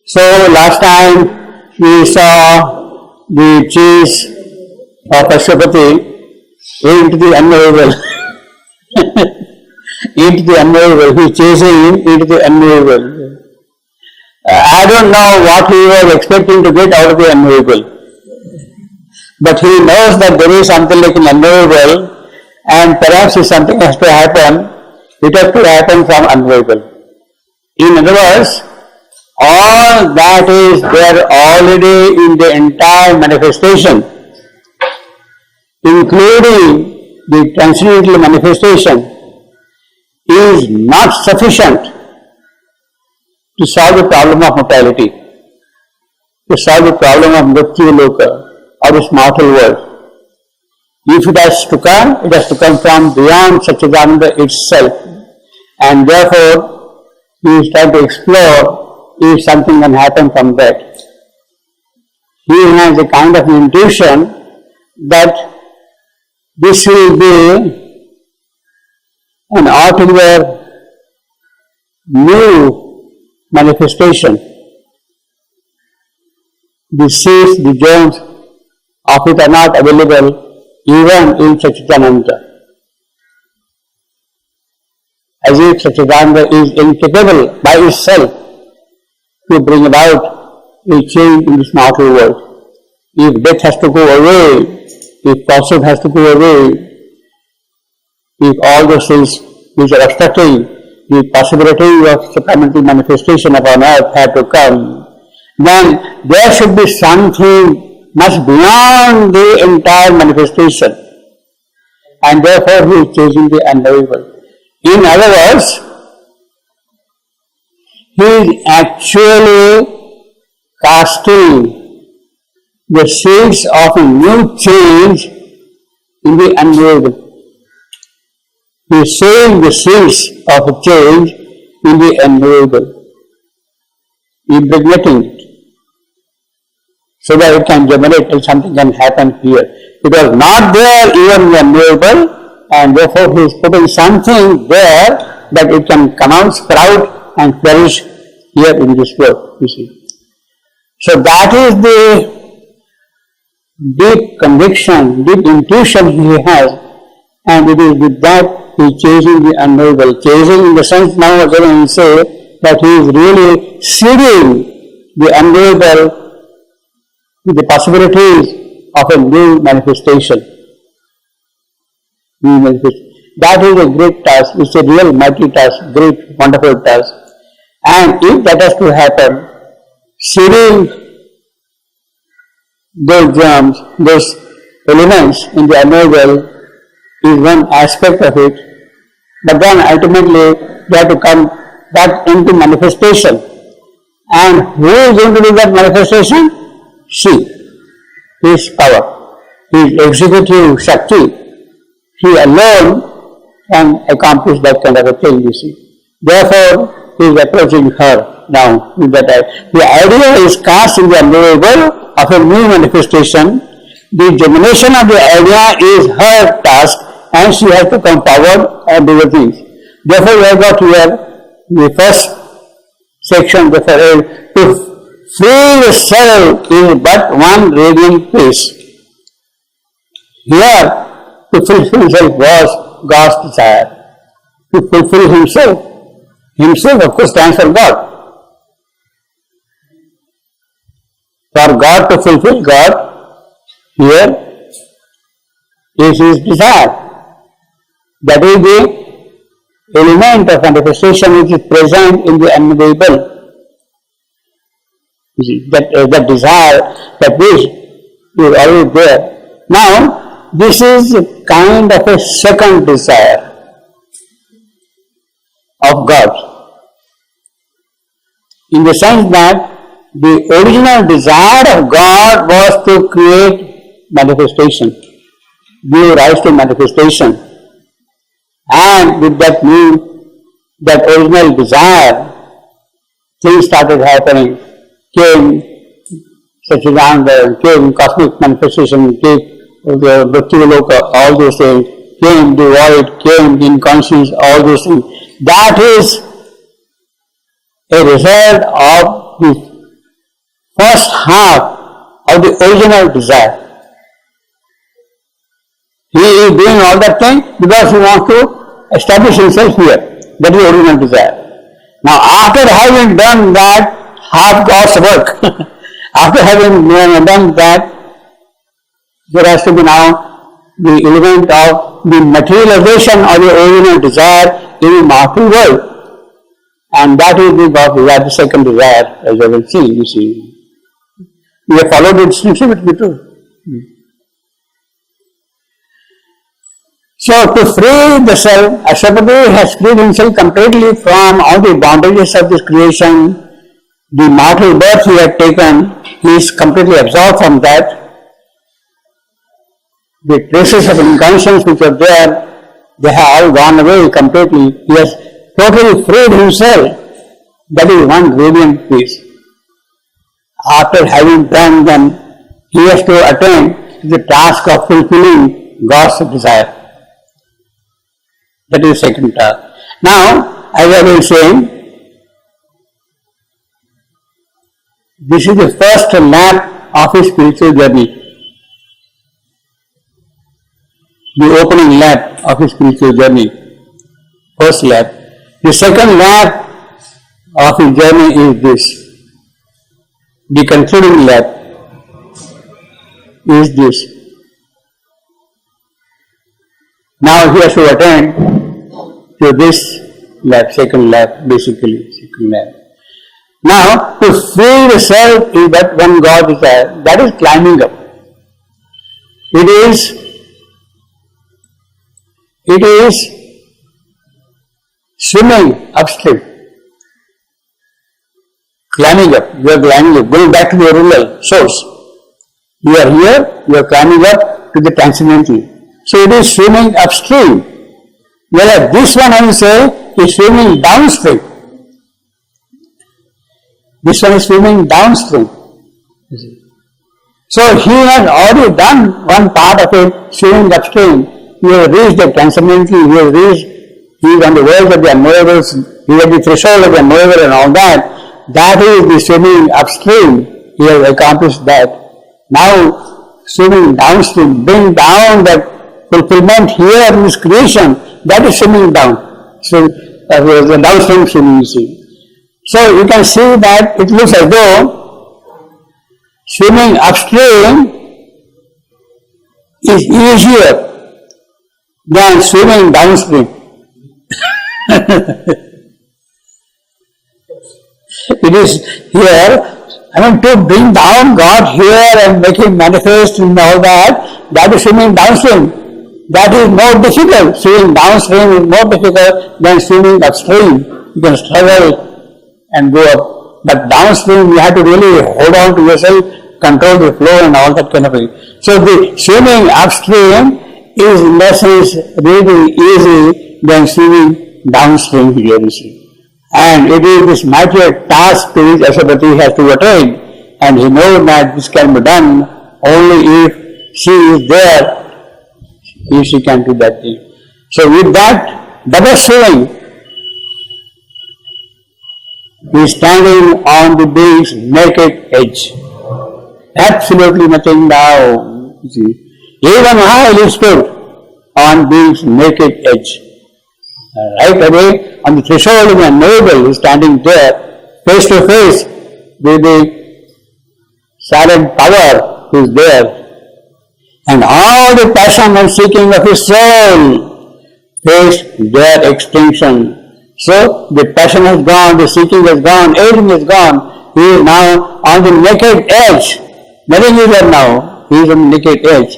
So last time we saw the cheese of Pashupati into the unmovable. Into the unmovable. He is chasing into the unmovable. I don't know what he was expecting to get out of the unmovable. But he knows that there is something like an unmovable, and perhaps if something has to happen, it has to happen from unmovable. In other words, all that is there already in the entire manifestation, including the transcendental manifestation, is not sufficient to solve the problem of mortality, to solve the problem of Mrityu Loka, or this mortal world. If it has to come, it has to come from beyond Satchidananda itself, and therefore he is trying to explore if something can happen from that. He has a kind of intuition that this will be an altogether new manifestation. The seeds, the germs of it are not available even in Satchidananda. As if Satchidananda is incapable by itself to bring about a change in this mortal world. If death has to go away, if falsehood has to go away, if all those things which are obstructing the possibility of supplemental manifestation upon earth have to come, then there should be something much beyond the entire manifestation, and therefore he is chasing the unknowable. In other words, he is actually casting the seeds of a new change in the unknowable. He is sowing the seeds of a change in the unknowable, impregnating it, so that it can germinate and something can happen here. It was not there even in the unknowable, and therefore he is putting something there that it can come out, sprout, and flourish here in this world, you see. So that is the deep conviction, deep intuition he has, and it is with that he is chasing the unknowable. Chasing in the sense now again we say that he is really seeding the unknowable with the possibilities of a new manifestation. That is a great task. It's a real mighty task, great, wonderful task. And if that has to happen, seeding those germs, those elements in the unknowable is one aspect of it, but then ultimately they have to come back into manifestation. And who is going to do that manifestation? She, his power, his executive Shakti. He alone can accomplish that kind of a thing, you see. Therefore, he is approaching her now with that. The idea is cast in the unknowable of a new manifestation. The germination of the idea is her task, and she has to come forward and do the things. Therefore, we have got here the first section, to free the self is but one radiant place. Here, to fulfill himself was God's desire. To fulfill himself, of course stands for God. For God to fulfill God, here is his desire. That is the element of manifestation which is present in the unknowable. You see, that desire, that wish is always there. Now, this is a kind of a second desire of God, in the sense that the original desire of God was to create manifestation, give rise to manifestation, and with that that original desire, things started happening, came Satchidananda, came cosmic manifestation, came the Mrityu Loka, all those things, came the void, came the inconscience, all those things. That is a result of the first half of the original desire. He is doing all that thing because he wants to establish himself here. That is the original desire. Now after having done that half God's work, after having done that, there has to be now the element of the materialization of the original desire in the material world. And that is the God desire, the second desire, as I will see, you see. We have followed the distinction between the two. So to free the self, Ashwapati has freed himself completely from all the bondages of this creation. The mortal birth he had taken, he is completely absolved from that. The traces of inconscience which are there, they have all gone away completely. He has totally freed himself. That is one radiant peace. After having done them, he has to attain the task of fulfilling God's desire. That is the second task. Now, as I was saying, this is the first lap of his spiritual journey. The opening lap of his spiritual journey. First lap. The second lap of his journey is this. The concluding lap is this. Now he has to attain to this lap, second lap, basically, second lap. Now, to free the self is that one God desire, that is climbing up. It is swimming upstream. Climbing up, you are climbing up, going back to the original source. You are here, you are climbing up to the transcendental. So it is swimming upstream. Whereas this one, I will say, is swimming downstream. This one is swimming downstream. So he has already done one part of it, swimming upstream. He has reached the transcendental, he is on the verge of the unknowables, he is at the threshold of the unknowable and all that. That is the swimming upstream. He has accomplished that. Now, swimming downstream, bring down that fulfillment here in this creation, that is swimming down. So, the downstream swimming, you see. So, you can see that it looks as though swimming upstream is easier than swimming downstream. It is here, to bring down God here and make Him manifest and all that, that is swimming downstream. That is more difficult. Swimming downstream is more difficult than swimming upstream. You can struggle and go up. But downstream you have to really hold on to yourself, control the flow and all that kind of thing. So the swimming upstream is in essence really easy than swimming downstream here, you see. And it is this mightier task to which Ashwapati has to attain. And he knows that this can be done only if she is there, if she can do that thing. So with that double swimming, he is standing on the being's naked edge. Absolutely nothing now. You see. Even while he stood on being's naked edge. Right away on the threshold of the unknowable, he is standing there, face to face with the silent power who is there. And all the passion and seeking of his soul faced their extinction. So the passion has gone, the seeking has gone, everything is gone. He is now on the naked edge. Nothing is there now. He is on the naked edge.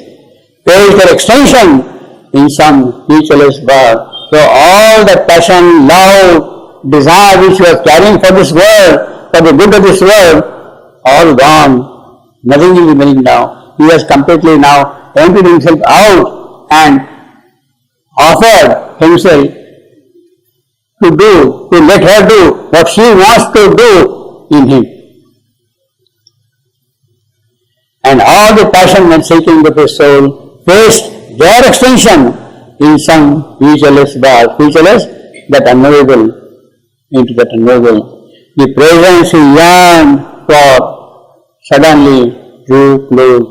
Faced their extinction in some featureless bar. So all the passion, love, desire which he was carrying for this world, for the good of this world, all gone. Nothing is remaining now. He has completely now emptied himself out and offered himself to let her do what she wants to do in him. And all the passion and seeking of his soul faced their extinction in some featureless bar, featureless, that unknowable, into that unknowable. The presence he yearned for suddenly drew close.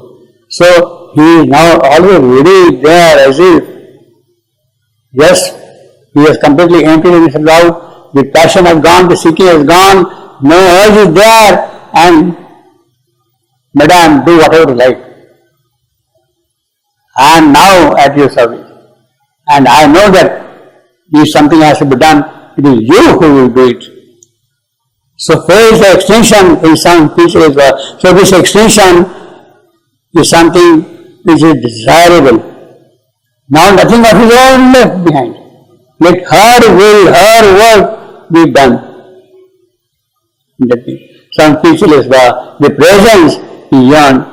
So he is now always ready there as if, yes, he has completely emptied himself out, the passion has gone, the seeking has gone, no urge is there, and Madam, do whatever you like. I am now at your service. And I know that if something has to be done, it is you who will do it. So where is the extinction in some features? So this extinction is something which is desirable. Now nothing of his own left behind. Let her will, her work be done. Some features, the presence, he yearned,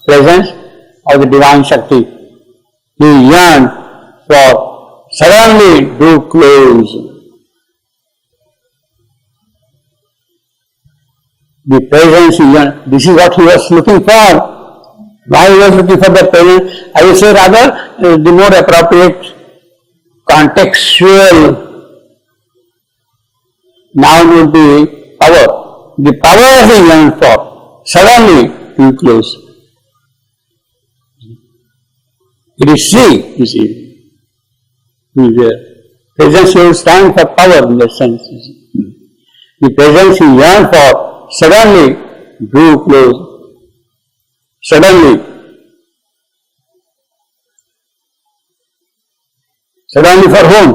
presence of the divine Shakti. He yearned for suddenly drew close. The presence he yearned, this is what he was looking for. Why he was looking for the presence? I would say rather the more appropriate contextual noun would be power. The power he yearned for suddenly drew close. It is she, you see. Presence will stand for power in that sense. The presence he yearned for suddenly drew close. Suddenly. Suddenly for whom?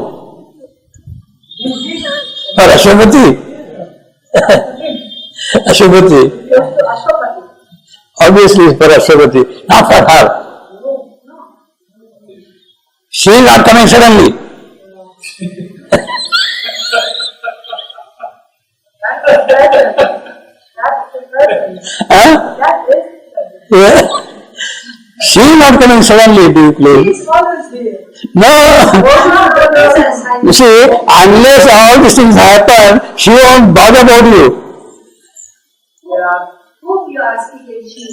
For Ashwapati. Ashwapati. Obviously for Ashwapati, not for her. She is not coming suddenly. Yeah. She is not coming suddenly, do you believe? She is always there. No. You see, unless all these things happen, she won't bother about you. Whom you are speaking, she?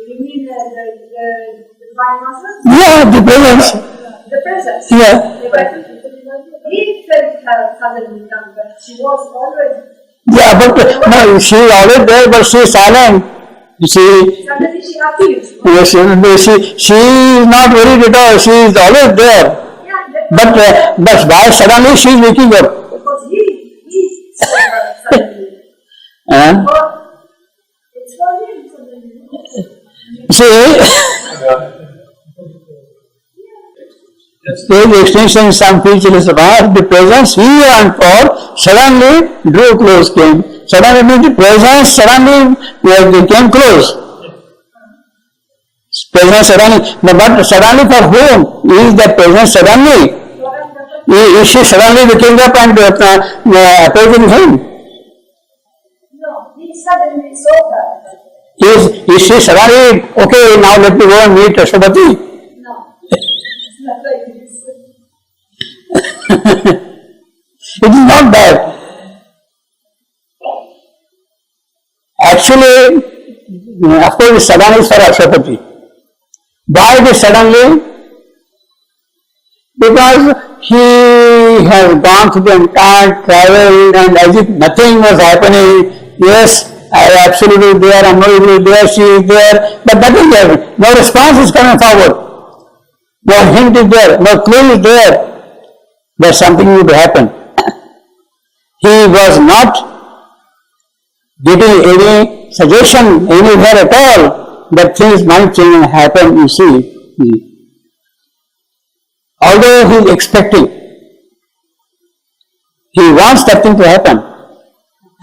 You mean the divine master? Yeah, the presence. The presence. Yeah. He felt her suddenly come, but she was always. Yeah, but no, she is always there, but she is silent. You see. Suddenly she appears. Yes, she is not worried at all. She is always there. Yeah, But why suddenly she is waking up? because he suddenly. Huh? It's for him suddenly. See, stage extension in some features about the presence he yearned for suddenly drew close came. Suddenly means the presence suddenly they came close. Presence suddenly, but suddenly for whom? Is the presence suddenly? Is she suddenly waking up and approaching him? No, he suddenly saw her. Is she suddenly, okay, now let me go and meet Ashwapati? No, it's not like this. It is not that. Actually, of course, suddenly is for Ashwapati. Why it is suddenly? Because he has gone through the entire travel and as if nothing was happening. Yes, I am absolutely there, I am not there, she is there, but nothing is happening. No response is coming forward. No hint is there, no clue is there that something would happen. He was not getting any suggestion anywhere at all that things might change and happen, you see. Although he is expecting, he wants that thing to happen.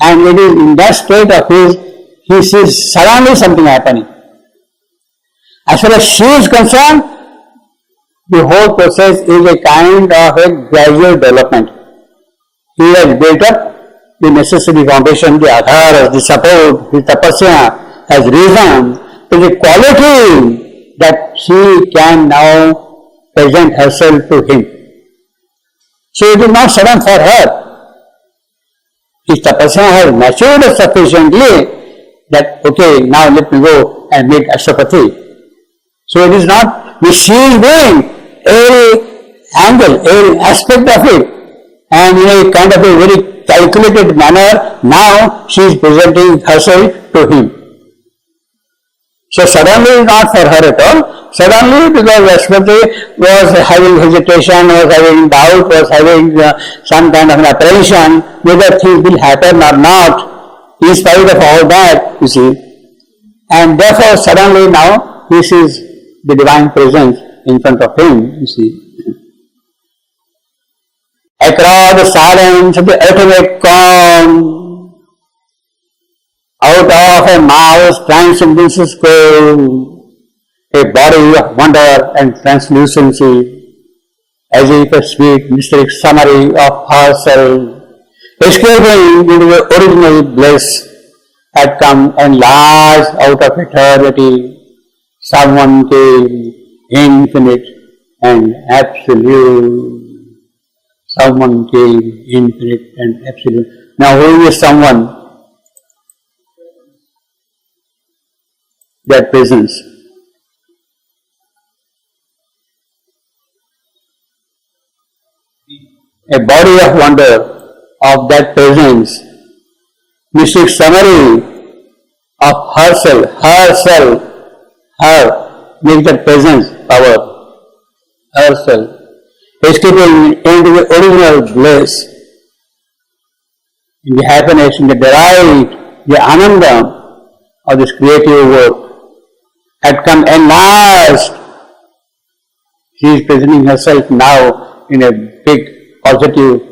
And it is in that state of his, he sees suddenly something happening. As far as she is concerned, the whole process is a kind of a gradual development. He has built up the necessary foundation, the adhara, the support, the tapasya has risen to the quality that she can now present herself to him. So it is not sudden for her. His tapasya has matured sufficiently that, okay, now let me go and meet Ashwapati. So it is not, she is doing every angle, every aspect of it, and in a kind of a very calculated manner, now she is presenting herself to him. So suddenly not for her at all. Suddenly because Ashwati was having hesitation, was having doubt, was having some kind of an apprehension whether things will happen or not, in spite of all that, you see. And therefore suddenly now he sees the divine presence in front of him, you see. Across the silence of the ultimate calm, out of a mouth's transcendental scroll, a body of wonder and translucency, as if a sweet mystic summary of herself, escaping into the original bliss, had come enlarged out of eternity. Someone came, infinite and absolute. Someone came, infinite and absolute. Now who is someone? That presence. A body of wonder of that presence, mystic summary of herself, her, makes that presence power, herself, escaping into the original bliss, in the happiness, in the delight, the ananda of this creative work, had come enlarged. She is presenting herself now in a big, positive,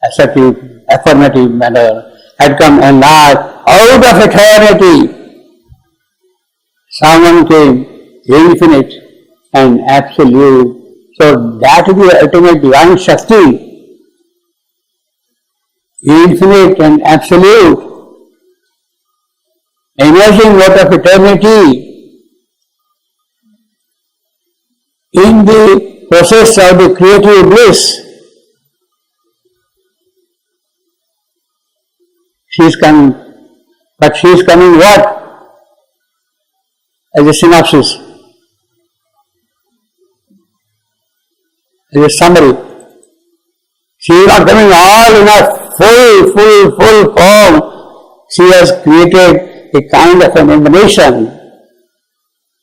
assertive, affirmative manner, had come enlarged out of eternity. Someone came, infinite and absolute. So that is the ultimate divine Shakti, infinite and absolute, emerging out of eternity, in the process of the creative bliss. She is coming, but she is coming what? As a synopsis, as a summary. She is not coming all in a full form. She has created a kind of an emanation,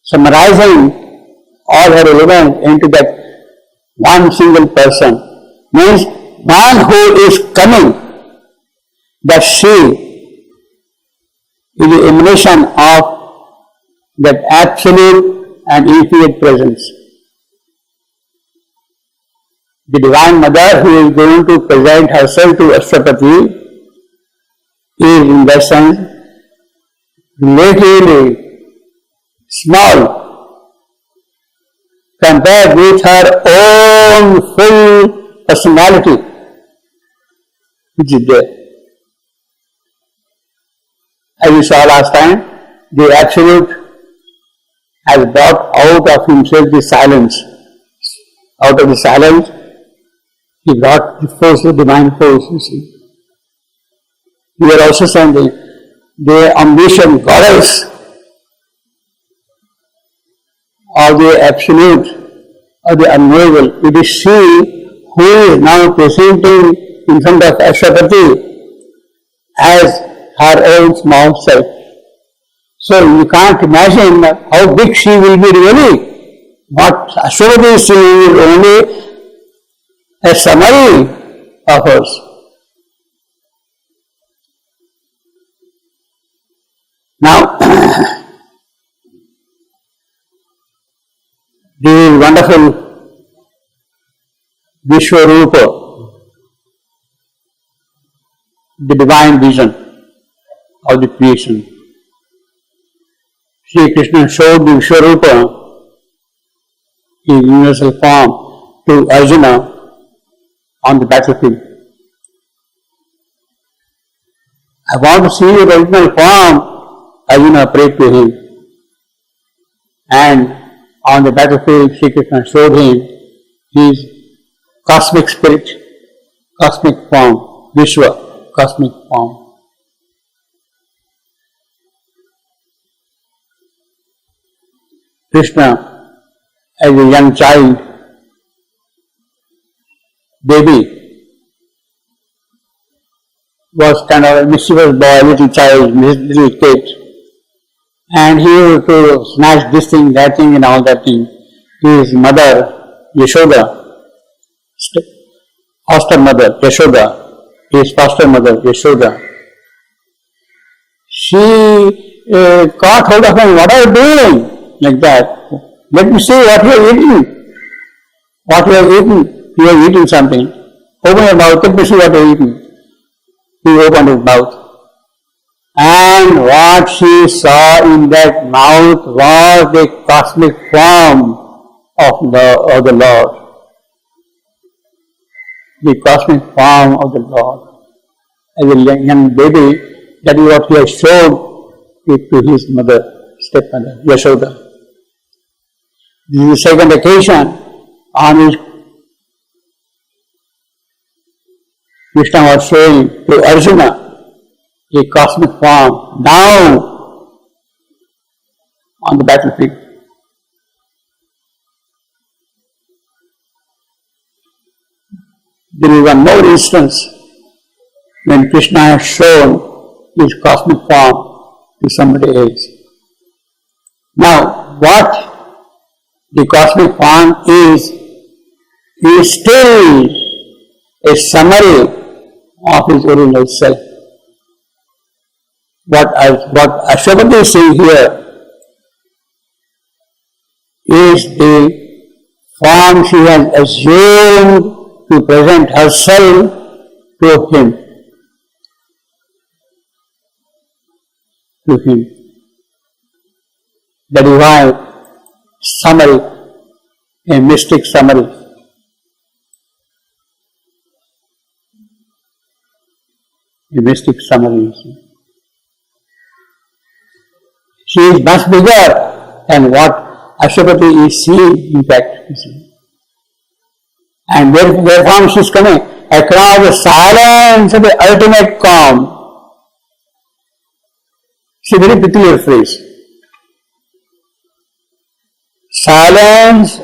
summarizing all her elements into that one single person. Means one who is coming, that she is the emanation of that absolute and infinite presence. The Divine Mother who is going to present herself to Ashwapati is in that sense relatively small compared with her own full personality which is there. As we saw last time, the Absolute has brought out of himself the silence. Out of the silence, he brought the force, the divine force, you see. We are also saying the omniscient goddess of the Absolute, of the unknowable. It is she who is now presenting in front of Ashwapati as her own small self. So you can't imagine how big she will be really. What Ashwapati is seeing is only a summary of hers. Now, the wonderful Vishwarupa, the divine vision of the creation. Sri Krishna showed the Vishwarupa in universal form to Arjuna on the battlefield. I want to see the original form, Arjuna prayed to him. And on the battlefield, Sri Krishna showed him his cosmic spirit, cosmic form, Vishwa, cosmic form. Krishna, as a young child, baby, was kind of a mischievous boy, little child, little kid. and he used to snatch this thing, that thing and all that thing. His mother, Yashoda, foster mother, Yashoda, his foster mother, Yashoda, she caught hold of him, what are you doing? Like that. Let me see what you are eating. What you have eaten. You have eaten something. Open your mouth, let me see what you have eaten. He opened his mouth. And what she saw in that mouth was the cosmic form of the Lord. The cosmic form of the Lord. As a young baby, that is what he has showed it to his mother, stepmother, Yashoda. This is the second occasion on which Krishna was showing to Arjuna a cosmic form now on the battlefield. There is one more instance when Krishna has shown his cosmic form to somebody else. Now, what the cosmic form is still a summary of his original self. What Ashwapati is saying here is the form she has assumed to present herself to him. The divine summary, a mystic summary. A mystic summary. She is much bigger than what Ashwapati is seeing, in fact. And where she is coming? Across the silence of the ultimate calm. It's a very peculiar phrase. Silence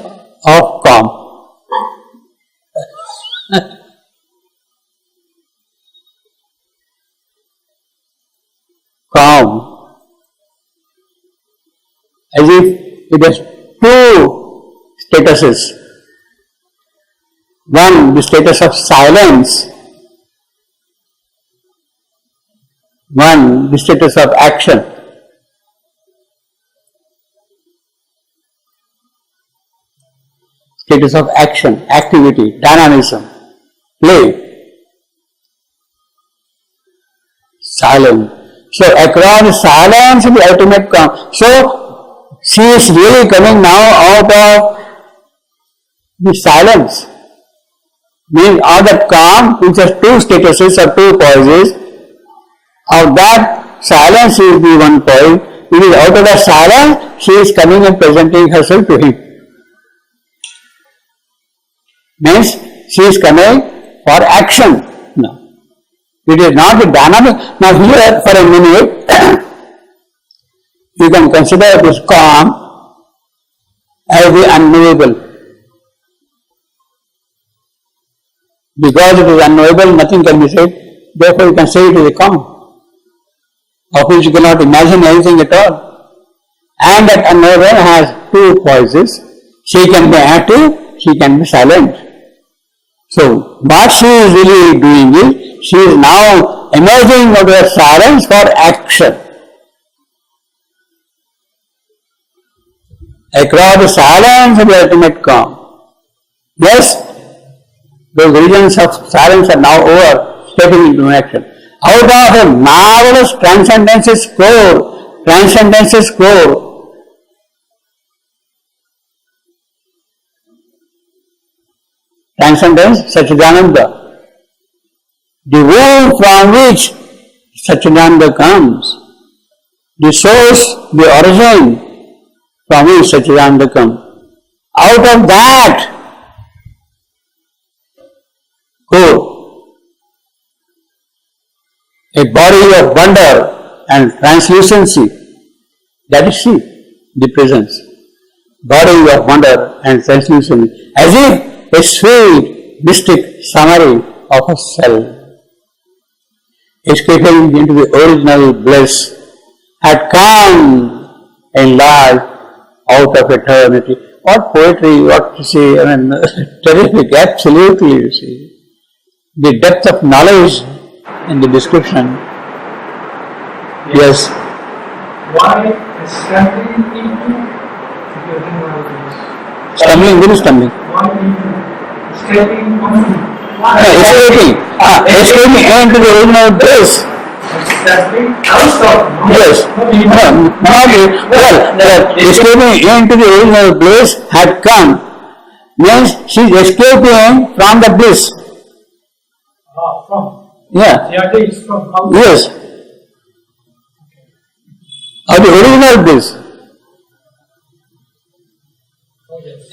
of calm. Calm. As if it has two statuses. One, the status of silence. One, the status of action. Status of action, activity, dynamism, play. Silence. So across the silence is the ultimate calm. So she is really coming now out of the silence. Meaning out of calm, which has two statuses or two poises. Of that silence is the one point. It is out of the silence she is coming and presenting herself to him. Means she is coming for action. No. It is not the dynamic. Now here for a minute you can consider this calm as the unknowable. Because it is unknowable, nothing can be said. Therefore you can say it is a calm, of which you cannot imagine anything at all. And that unknowable has two voices. She can be active, she can be silent. So what she is really doing is, she is now emerging out of the silence for action. Across the silence of the ultimate calm. Yes, those regions of silence are now over, stepping into action. Out of a marvelous transcendence's core, transcendence, Satchidananda, the womb from which Satchidananda comes, the source, the origin from which Satchidananda comes. Out of that core, a body of wonder and translucency, that is she, the presence. Body of wonder and translucency, as if a sweet, mystic summary of a self, escaping into the original bliss, had come enlarged out of eternity. What poetry, what to say, I mean, terrific, absolutely, you see. The depth of knowledge in the description. Yes. Why stumbling into Stumbling, who is stumbling? why into stepping on Escaping into the original place. stepping out of Yes. Escaping into the original bliss had come. Means she is escaping from the bliss. from Yeah. the idea is from how Yes. Of the original bliss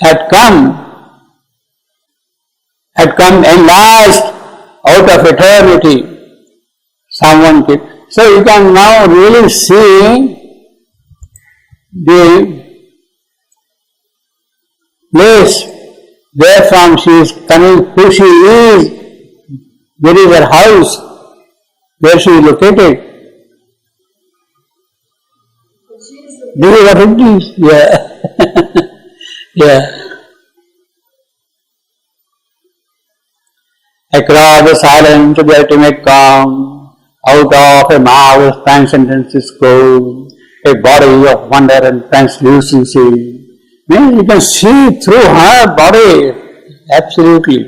had come enlarged out of eternity. Someone keep. So you can now really see the place where from she is coming, who she is, where is her house, where she is located. This is what it is. Yeah. Yeah. Across the silence of the ultimate calm, out of a marvelous transcendence goes a body of wonder and translucency. You can see through her body, absolutely,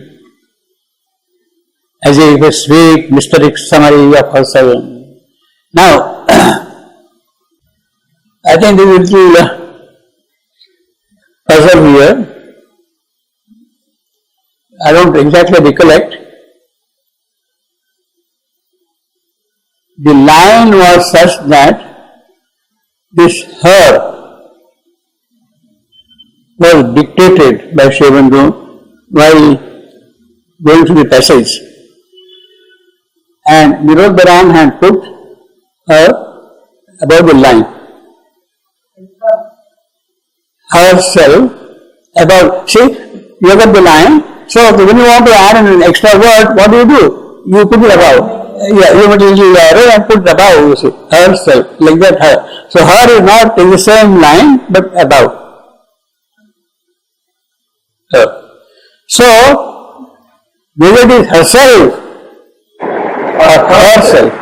as if a sweet, mysterious summary of herself. Now, I think this will persevere. I don't exactly recollect. The line was such that this her was dictated by Sri Aurobindo while going through the passage, and Nirodharan had put her above the line. Herself above. See, you got the line. So when you want to add an extra word, what do? You put it above. Yeah, you put it arrow and put it above. You see, herself, like that. Her. So her is not in the same line, but above. Her. So whether it is herself or herself.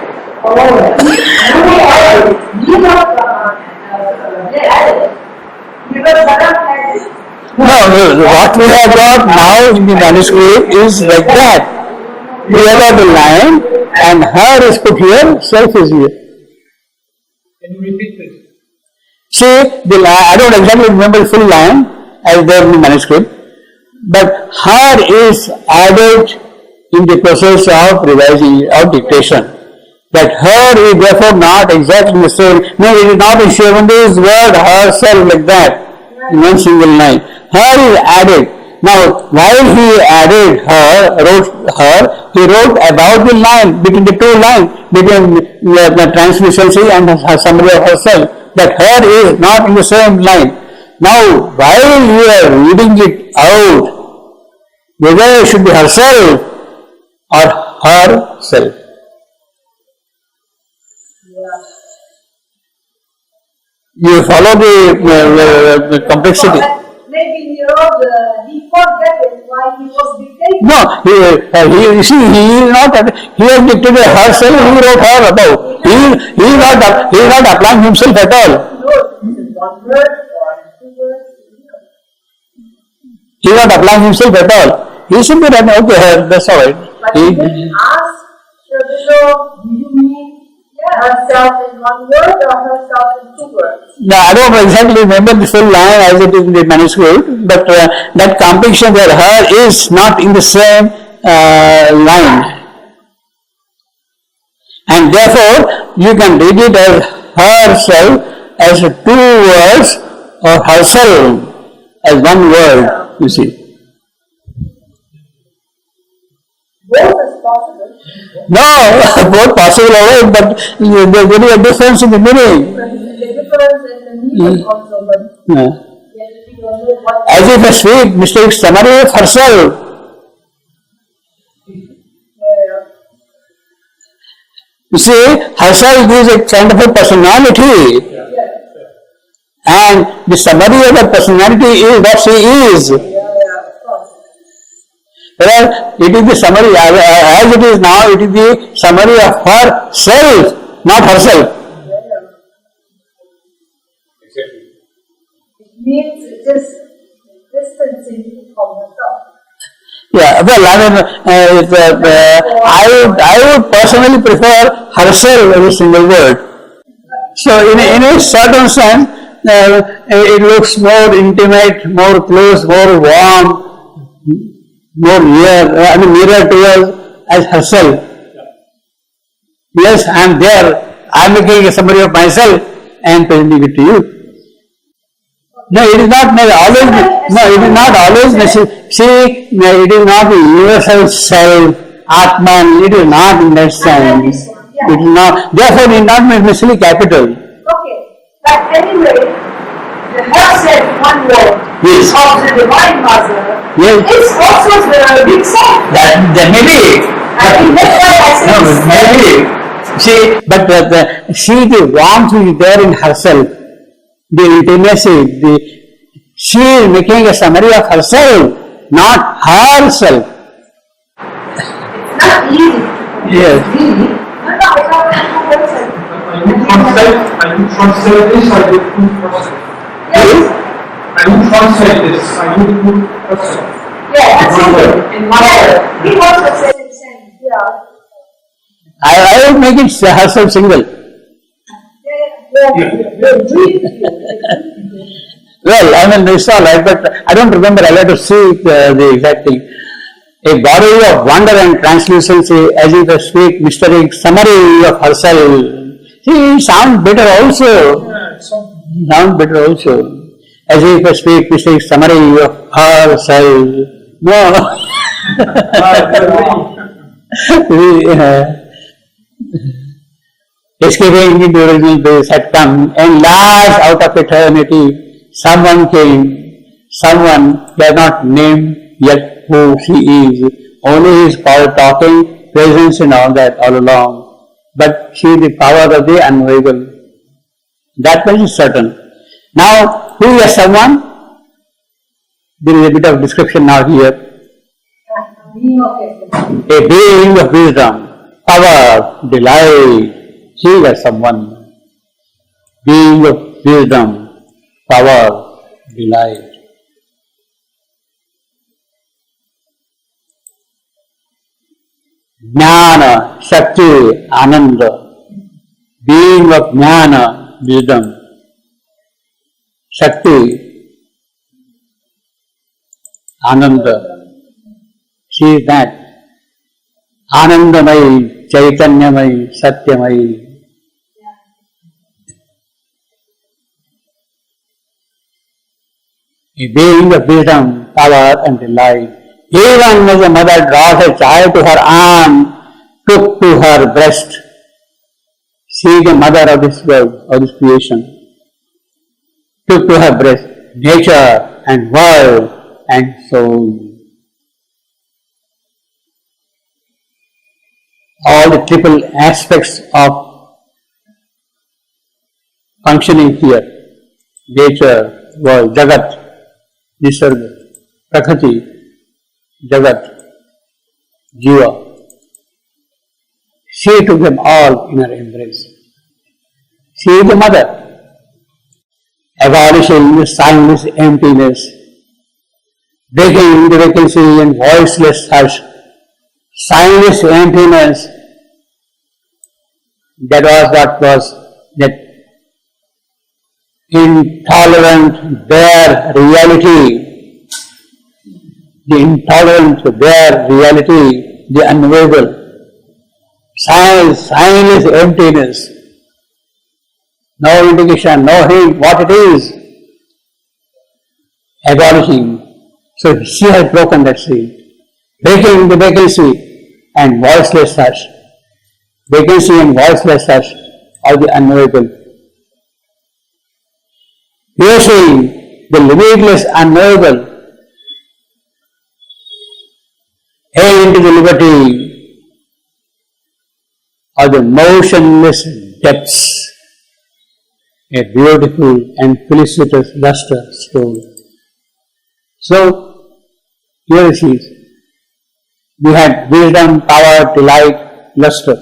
No, what we have got now in the manuscript is like that. We have got the line and her is put here, self is here. Can you repeat this? See, the line, I don't exactly remember the full line as there in the manuscript, but her is added in the process of revising, of dictation. That her is therefore not exactly the same. No, it is not in Sri Aurobindo's word herself like that, in one single line. Her is added. Now, while he added her, he wrote about the line, between the two lines, between the translucency and her summary of herself, that her is not in the same line. Now, while you are reading it out, whether it should be herself or herself. You follow the complexity. Maybe he forgot it while he was dictating. No, he is not. He has dictated herself. He wrote her above. He is not applying himself at all. He is not applying himself at all. He should be writing, okay, that's all right. But he didn't ask Shabilo, do you mean herself in one word or herself in two words? No, I don't exactly remember the full line as it is in the manuscript, but that completion where her is not in the same line. And therefore, you can read it as herself as two words or herself as one word, you see. Both is possible. No, both possible always, but there is a difference in the meaning. The difference in the meaning also, but Yeah. we don't know what. As if a sweet, mysterious summary of herself. You see, herself is a kind of a personality. And the summary of the personality is what she is. of course. Whereas it is the summary, as it is now, it is the summary of herself, not herself. Exactly. It means it is distancing from herself. Yeah, well, I would personally prefer herself as a single word. So, in a certain sense, it looks more intimate, more close, more warm, more nearer to us as herself. Yes, I am there. I am making a summary of myself and presenting it to you. No, it is not always. No, it is not always necessary. See, it is not the universal self, Atman. It is not in that sense. It is not. Therefore, it is not necessarily capital. Okay, but anyway, the herself, one word, Yes. of the Divine Mother, Yes. is also the big self. That may be. I think that's why I said No, it's maybe. See, but see the warmth which is there in herself, the intimacy, she is making a summary of herself, not herself. It's not easy. Yes. Really? No, I don't know herself. I will translate this, I will put herself. Yes. I will translate this, I will put herself. Yeah, that's it. In one word. He also said the same. Yeah. I would make it herself single. Well, I mean, it's all right, but I don't remember. I'll have to see the exact thing. A body of wonder and translucency, as if a sweet mysteric summary of herself. See, sounds better also. Yeah, so Sounds better also. As if a sweet mysteric summary of herself. No. Escaping into the original base had come, and large out of eternity, someone came, someone they are not named yet who she is, only his power talking, presence and all that all along. But she is the power of the unknowable. That much is certain. Now, who is someone? There is a bit of description now here. A being of wisdom, power, delight. She is someone. Being of wisdom, power, delight. Jnana, Shakti, Ananda. Being of Jnana, wisdom. Shakti, Ananda. She is that. Anandamai, Chaitanyamai, Satyamai. A being of wisdom, power and delight. Even as a mother draws a child to her arm, took to her breast. She is the mother of this world, of this creation. Took to her breast nature and world and soul. All the triple aspects of functioning here, nature, world, Jagat, Nisarga, Prakriti, Jagat, Jiva. She took them all in her embrace. She is the mother, abolishing the signless emptiness, breaking the vacancy and voiceless hush, signless emptiness. That was what was that intolerant, bare reality, the intolerant, bare reality, the unknowable, signless emptiness, no indication, no hint what it is, abolishing. So she has broken that seal, breaking the vacancy and voiceless hush. Vacancy and voiceless hush of the unknowable. Piercing the limitless unknowable, hail into the liberty of the motionless depths. a beautiful and felicitous luster stole. So, here it is. We had wisdom, power, delight, luster.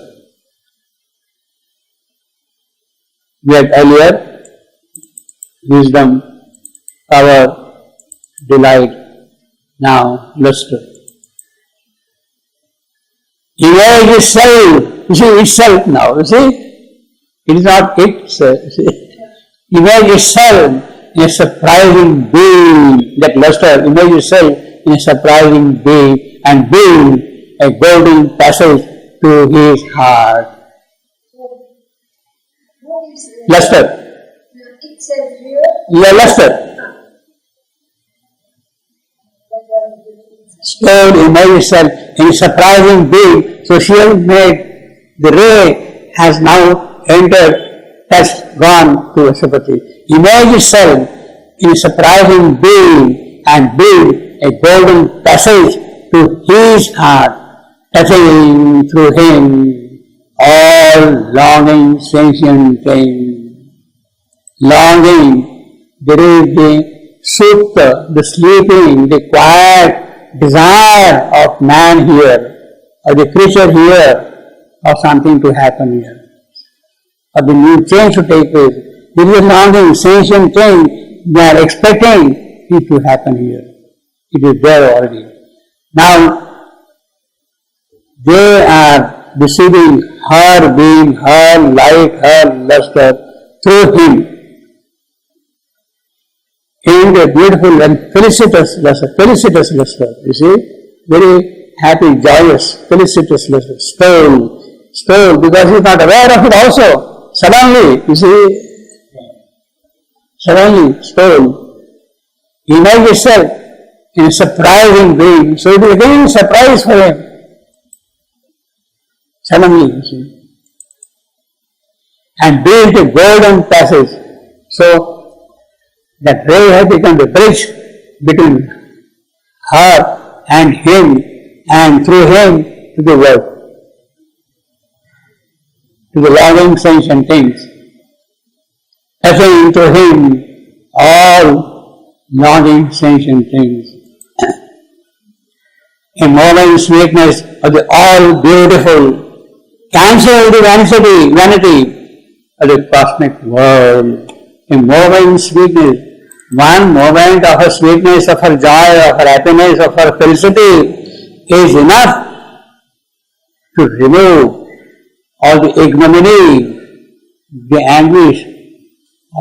We had earlier wisdom, power, delight, now luster. Image itself, you see, itself now, you see, it is not itself, you see. Image itself in a surprising being, that luster, image itself in a surprising being and build a golden passage to his heart. What is it? Luster. Itself here. Yeah, luster. Stored image itself in a surprising being. So she has made, the ray has now entered, has gone to Asapati. Image itself in a surprising being and build a golden passage to his heart, touching through him all longing sentient things. Longing, there is the sukta, the sleeping, the quiet desire of man here, or the creature here, of something to happen here, or the new change to take place. There is a longing, sentient thing, they are expecting it to happen here. It is there already. Now, they are receiving her being, her light, her luster through him. In the beautiful and felicitous luster, you see, very happy, joyous, felicitous luster, stole, because he is not aware of it also. Suddenly, you see, stole. Image itself in a surprising being, so it is again a surprise for him. Suddenly, you see. And built a golden passage. So, that ray has become the bridge between her and him, and through him to the world, to the loving sentient things, touching to him all longing sentient things. A moment sweetness of the all beautiful, cancel the vanity of the cosmic world. A moment sweetness, one moment of her sweetness, of her joy, of her happiness, of her felicity is enough to remove all the ignominy, the anguish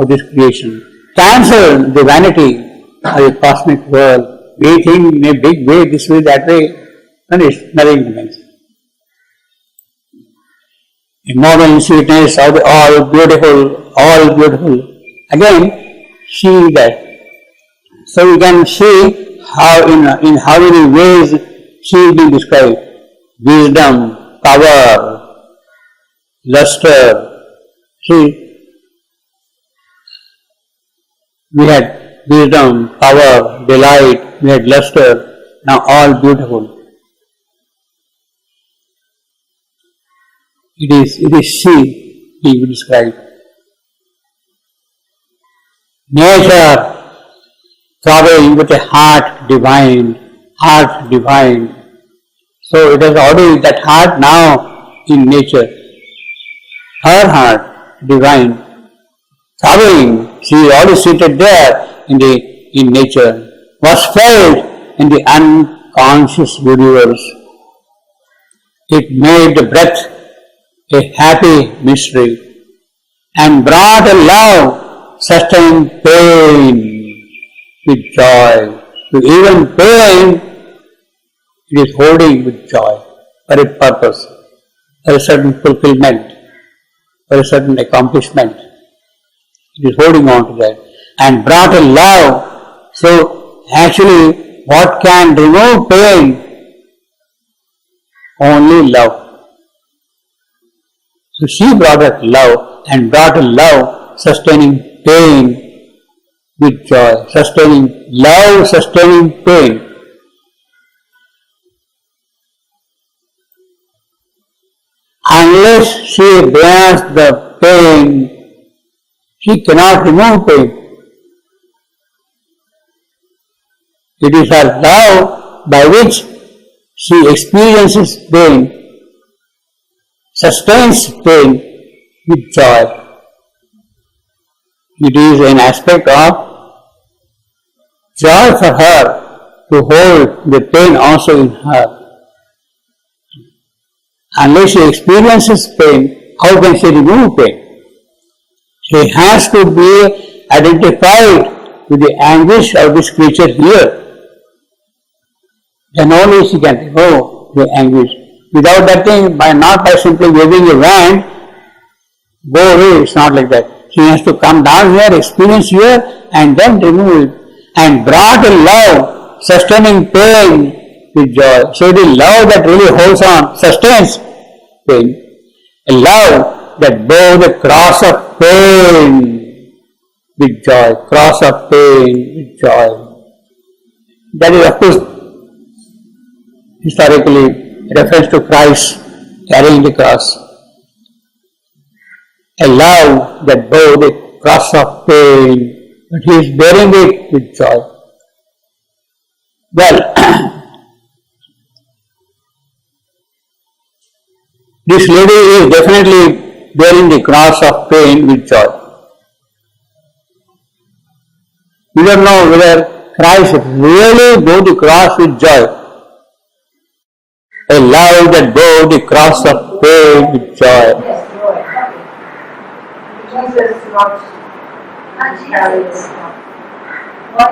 of this creation. Cancel the vanity of the cosmic world. We think in a big way, this way, that way, finished, nothing remains. A moment sweetness of the all beautiful. Again, see that. So you can see how in how many ways she is being described. Wisdom, power, luster. See, we had wisdom, power, delight, we had luster, now all beautiful. It is she being described. Nature throbbing with a heart divine. So it is already that heart now in nature. Her heart divine, throbbing, she is already seated there in nature, was felt in the unconscious universe. It made the breath a happy mystery and brought a love sustained pain with joy. So even pain it is holding with joy for a purpose, for a certain fulfillment, for a certain accomplishment. It is holding on to that and brought a love. So actually what can remove pain? Only love. So she brought us love and brought a love sustaining pain with joy, sustaining love, sustaining pain. Unless she bears the pain, She cannot remove pain. It is her love by which she experiences pain, sustains pain with joy. It is an aspect of joy for her to hold the pain also in her. Unless she experiences pain, how can she remove pain? She has to be identified with the anguish of this creature here. Then only she can remove the anguish. Without that thing, not by simply waving a wand, go away, it's not like that. She has to come down here, experience here, and then remove it. And brought in love, sustaining pain with joy. So it is love that really holds on, sustains pain. A love that bore the cross of pain with joy. Cross of pain with joy. That is, of course, historically reference to Christ carrying the cross. A love that bore the cross of pain, but he is bearing it with joy. Well, this lady is definitely bearing the cross of pain with joy. We don't know whether Christ really bore the cross with joy. A love that bore the cross of pain with joy. Yes, joy. Jesus not carry this. Why?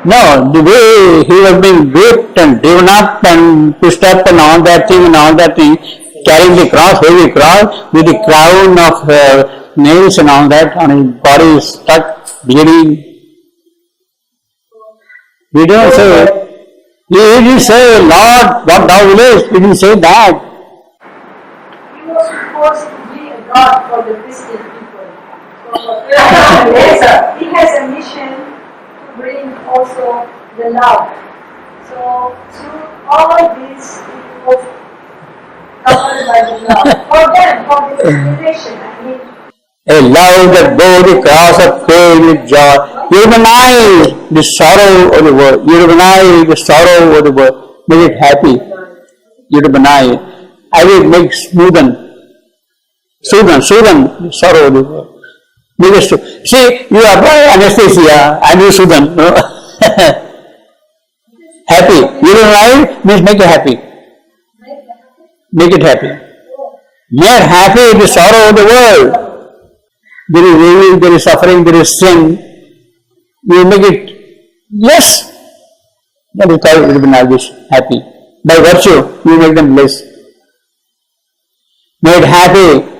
No, the way he was being whipped and driven up and pushed up and all that thing, carrying the cross, heavy cross, with the crown of nails and all that, on his body is stuck, bleeding. He didn't say, he didn't say, Lord, what thou willest. He didn't say that. He was supposed to be a God for the Christian people. So he has a mission to bring also the love. So through all this, it was covered by the love. For them, for the inspiration, A love that bore the cross of pain with joy. You recognize the sorrow of the world. You recognize the sorrow of the world. Make it happy. You recognize. I will make smoothen the sorrow of the world. Make it see, you apply anesthesia and you soothen. No? Happy. You recognize means make it happy. Make it happy. Make happy the sorrow of the world. There is evil, there is suffering, there is sin. You make it less. That is called recognition, happy. By virtue, you make them less. Made happy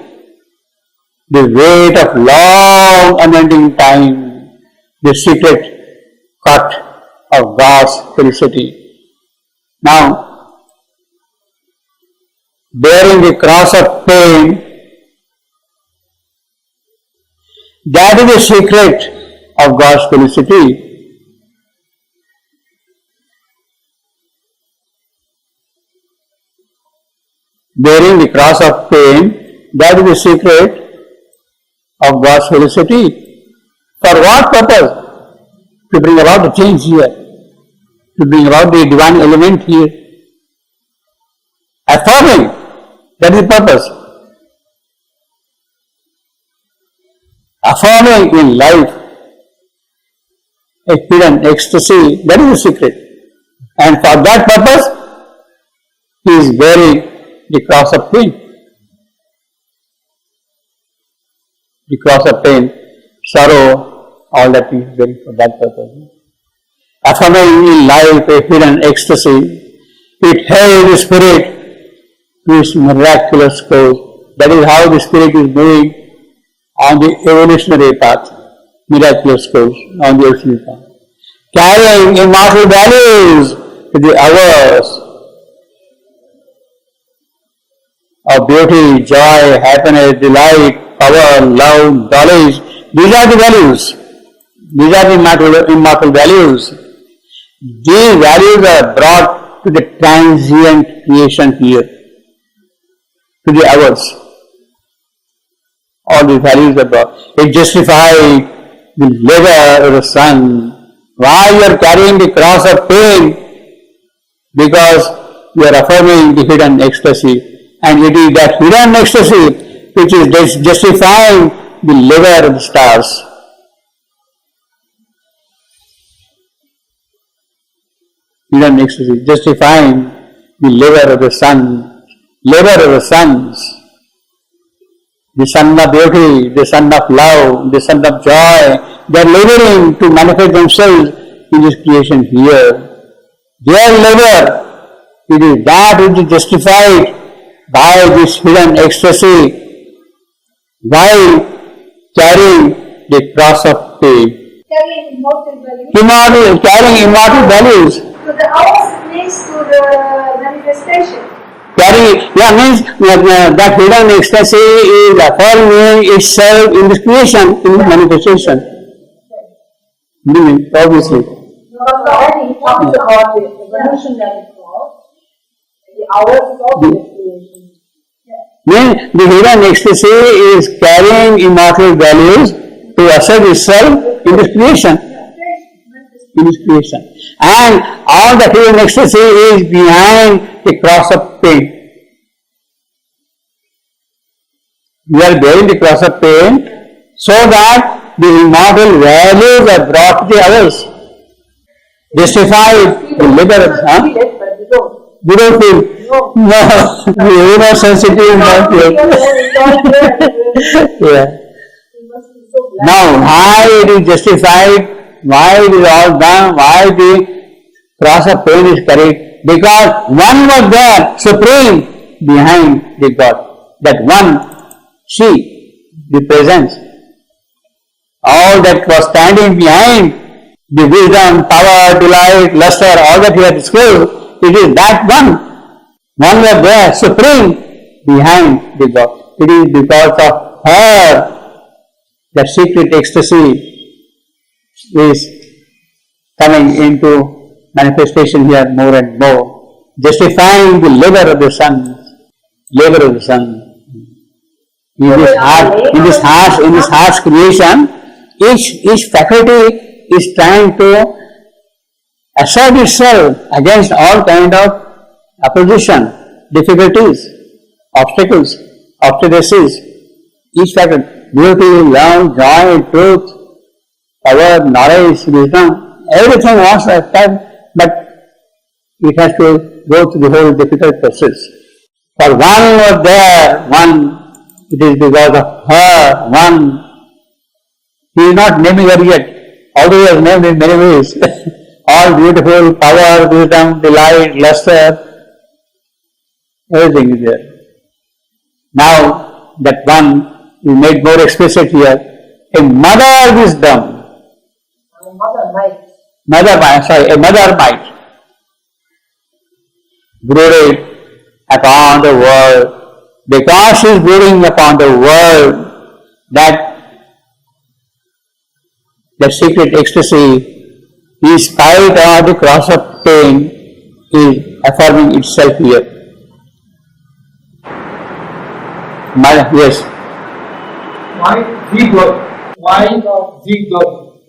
the weight of long unending time, the secret cut of God's felicity. Now, bearing the cross of pain, that is the secret of God's felicity. Bearing the cross of pain, that is the secret of God's felicity. For what purpose? To bring about the change here. To bring about the divine element here. Affirming, that is the purpose. Affirming in life a hidden ecstasy, that is the secret. And for that purpose, he is bearing the cross of pain. The cross of pain, sorrow, all that he is bearing for that purpose. Affirming in life a hidden ecstasy, it held the spirit to its miraculous course. That is how the spirit is moving on the evolutionary path, miraculous course, on the evolutionary path. Carrying immortal values to the hours of beauty, joy, happiness, delight, power, love, knowledge. These are the values. These are the immortal values. These values are brought to the transient creation here, to the hours. all the values of God. It justified the labor of the sun. Why you are carrying the cross of pain? Because you are affirming the hidden ecstasy. And it is that hidden ecstasy which is justifying the labor of the stars. Hidden ecstasy, justifying the labor of the sun. Labor of the suns. The sun of beauty, the sun of love, the sun of joy. They are laboring to manifest themselves in this creation here. Their labor, it is that which is justified by this hidden ecstasy while carrying the cross of pain. Carrying immortal values. Carrying immortal values. So the hours leads to the manifestation. Means that hidden ecstasy is affirming itself in this creation, in this manifestation. Obviously. He talks about the evolutionary cause, the hours of the creation. Means the hidden ecstasy is carrying immortal values to assert itself in this creation. And all the hidden ecstasy is behind the cross of pain. We are bearing the cross of pain so that the immortal values are brought to the others. Justified the labor of we don't feel. No, we are sensitive not yet. Yeah. Now, why it is justified, why it is all done, why the cross of pain is carried? Because one was there, supreme, behind the God. That one, she, the presence. All that was standing behind the wisdom, power, delight, luster, all that he had disclosed, it is that one. One was there, supreme, behind the God. It is because of her that secret ecstasy is coming into manifestation here more and more, justifying the labor of the sun. In this harsh creation, each faculty is trying to assert itself against all kind of opposition, difficulties, obstacles, obstinacies. Each faculty, beauty, love, joy, truth, power, knowledge, wisdom, everything wants to attack, but it has to go through the whole difficult process. For one was there, one, it is because of her, one. He is not naming her yet, although he has named in many ways. All beautiful, power, wisdom, delight, luster, everything is there. Now, that one is made more explicit here. A mother wisdom. A mother might. A mother might. Brooded upon the world. Because she is brooding upon the world, that the secret ecstasy, in spite of the cross of pain, is affirming itself here. Yes. Why the God? Why the God?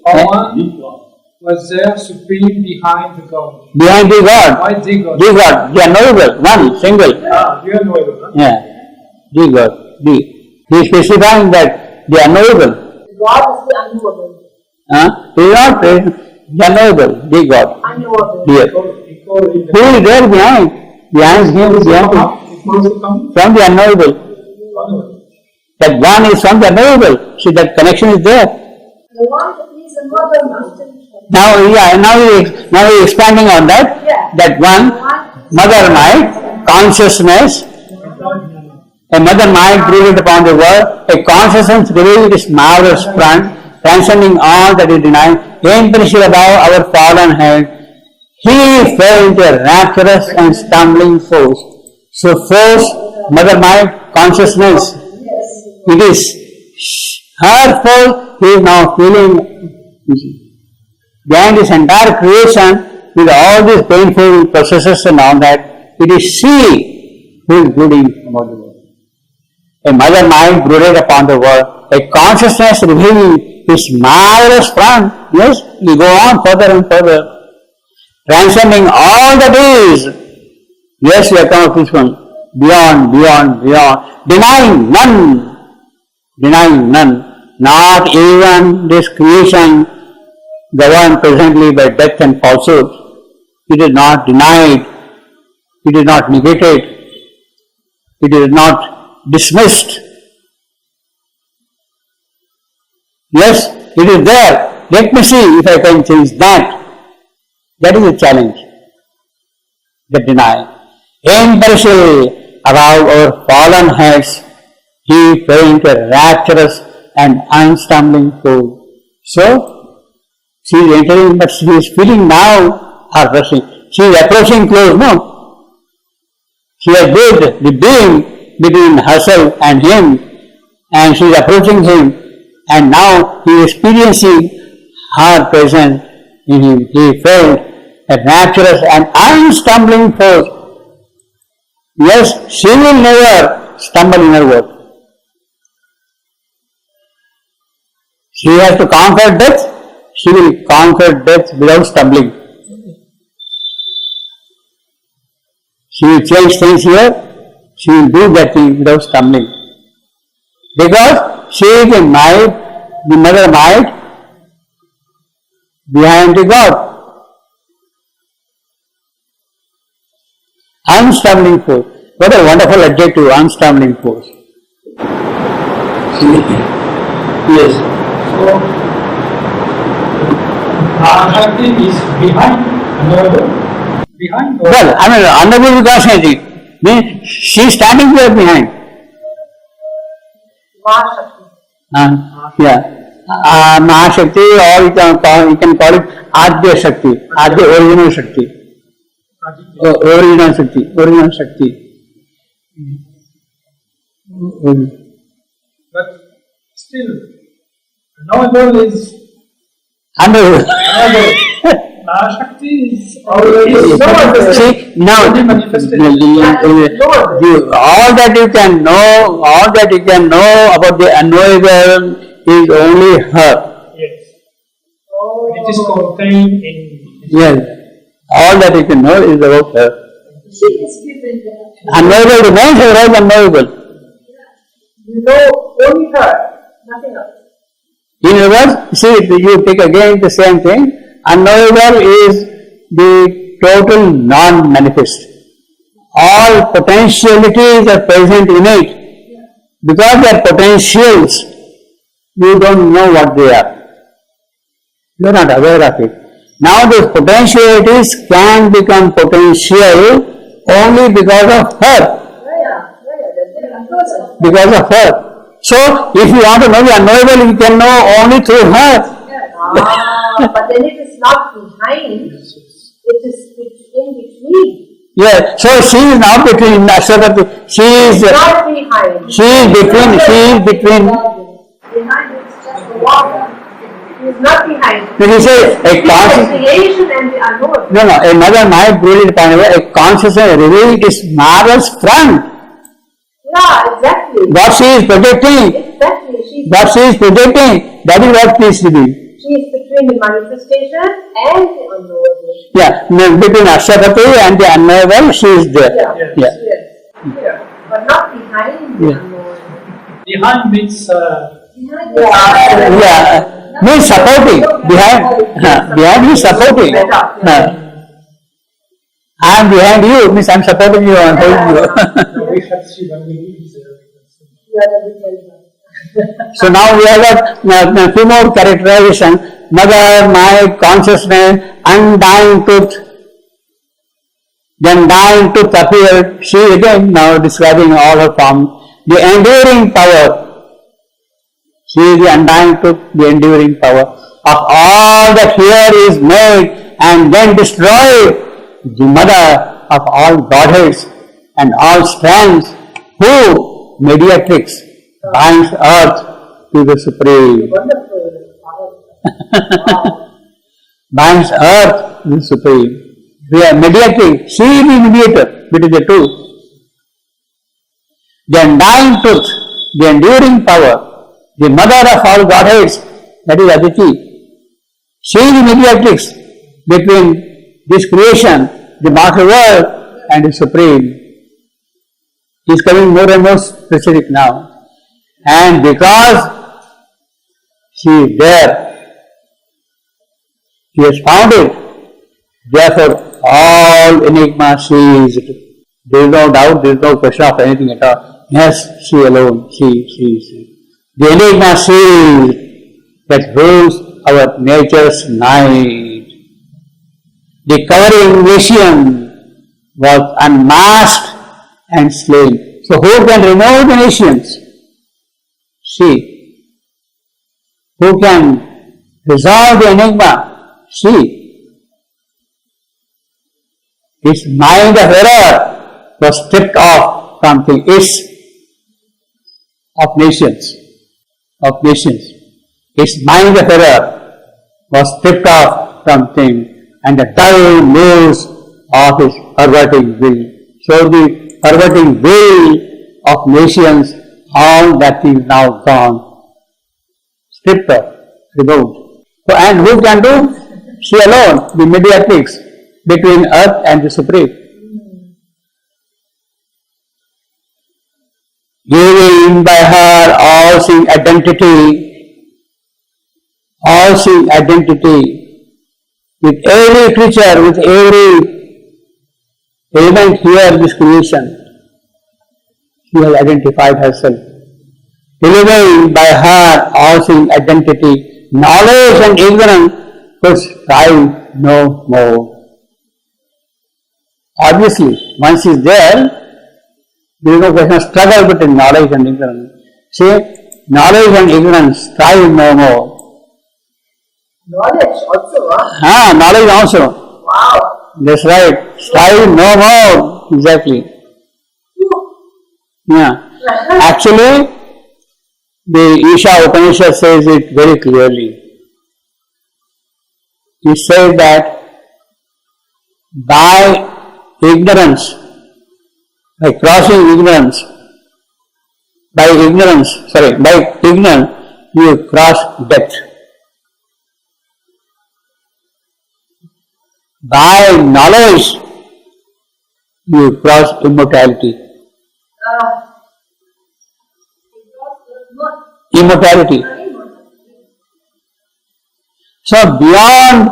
One was there supreme behind the God. Behind the God. Why the God? The God. The unknowable. One, single. You are knowable. Huh? Yeah. The God. He is specifying that the unknowable. God is the unknowable. He is not the unknowable. The God. Unknowable. Here. Who is there behind? Behind him is behind him. From the unknowable. That one is from the unknowable. See, that connection is there. The one is a mother master. Now he is expanding on that. Yeah. That one, mother mind, consciousness, a mother mind brooded upon the world, a consciousness revealed its marvelous front, transcending all that is denied, imperishable above our fallen head. He fell into a rapturous and stumbling force. So force, mother mind, consciousness, it is her force. He is now feeling behind this entire creation with all these painful processes and all that. It is she who is brooding about the world. A mother mind brooded upon the world. A consciousness revealed its marvelous front. Yes, we go on further and further. Transcending all that is. Yes, we have come up with one. Beyond, beyond, beyond. Denying none. Denying none. Not even this creation governed presently by death and falsehood. It is not denied. It is not negated. It is not dismissed. Yes, it is there. Let me see if I can change that. That is a challenge. The denial. Imperishable above our fallen heads, he fell into a rapturous and unstumbling flow. So, she is entering, but she is feeling now her rushing. She is approaching close, no? She has built the being between herself and him, and she is approaching him, and now he is experiencing her presence in him. He felt a rapturous and unstumbling force. Yes, she will never stumble in her work. She has to conquer death. She will conquer death without stumbling. She will change things here. She will do that thing without stumbling. Because she is the might, the mother might behind the God. Unstumbling force. What a wonderful adjective, unstumbling force. Yes. So, Shakti is behind another. Behind? Well, I mean, undergoing consciousness means she is standing there behind. Yeah. Mahashakti, or you can call it Adya Shakti, Adya original Shakti. Original Shakti, original Shakti. But still, knowable is Undergoing. Shakti is already See, now, all that you can know about the unknowable is only her. Yes. It is contained in. Yes. All that you can know is about her. She is given the Unknowable remains otherwise unknowable. You know only her, nothing else. In other words, see, you take again the same thing. Unknowable is the total non-manifest. All potentialities are present in it. Because they are potentials, you don't know what they are. You are not aware of it. Now those potentialities can become potential only because of her. Because of her. So, if you want to know the unknowable, you can know only through her. But then it is not behind, it's in between. Yes, so she is not between Ashwapati. She is Not behind. She is between. behind it is just the water. It is not behind. When you say a The conscious, creation and the unknown. no, another might brilliant point, a consciousness revealed its marvelous front. Yeah, exactly. What she is projecting, Exactly. She that is what peace to be. is between the manifestation and the unknowable. Yeah, between Ashwapati and the unknowable, she is there. Yeah. Yeah. Yes. Here. But not behind the Yeah. unknowable. Behind means Yeah, means supporting. Behind means supporting. I am behind you, means I am supporting you, I am holding you. we have seen when we leave You are the detail. So now we have got a few more characterization. Mother, mind, consciousness, undying truth. Then dying truth appeared. She again now describing all her forms. The enduring power. She is the undying truth, the enduring power. Of all that here is made and then destroyed. The mother of all godheads and all strands, who, mediatrix, binds earth to the Supreme. Wonderful. Wow. Binds earth to the Supreme. We are mediatrix. She is the mediator between the two. The undying truth, the enduring power, the mother of all Godheads, that is Aditi. She is the mediatrix between this creation, the mortal world, and the Supreme. He is coming more and more specific now. And because she is there, she has found it, therefore all enigma ceased. There is no doubt, there is no question of anything at all. Yes, she alone, she. The enigma ceased that rules our nature's night. The covering Asian was unmasked and slain. So who can remove the nations? She. Who can resolve the enigma? She. His mind of error was stripped off from the of nations. His mind of error was stripped off from him, and the dull news of his perverting will. So the perverting will of nations, all that is now gone, stripped off, removed. So, and who can do? She alone, the mediatrix between earth and the Supreme. Giving by her all-seeing identity, with every creature, with every element here in this creation, she has identified herself. Delivering by her all-seeing identity, knowledge and ignorance could strive no more. Obviously, once she is there is no question of struggle between knowledge and ignorance. See, knowledge and ignorance strive no more. Knowledge also, huh? Knowledge also. Wow. That's right. Strive no more. Exactly. Yeah. Actually, the Isha Upanishad says it very clearly. It says that by ignorance, by crossing ignorance, by ignorance, you cross death. By knowledge, you cross immortality. Immortality. So beyond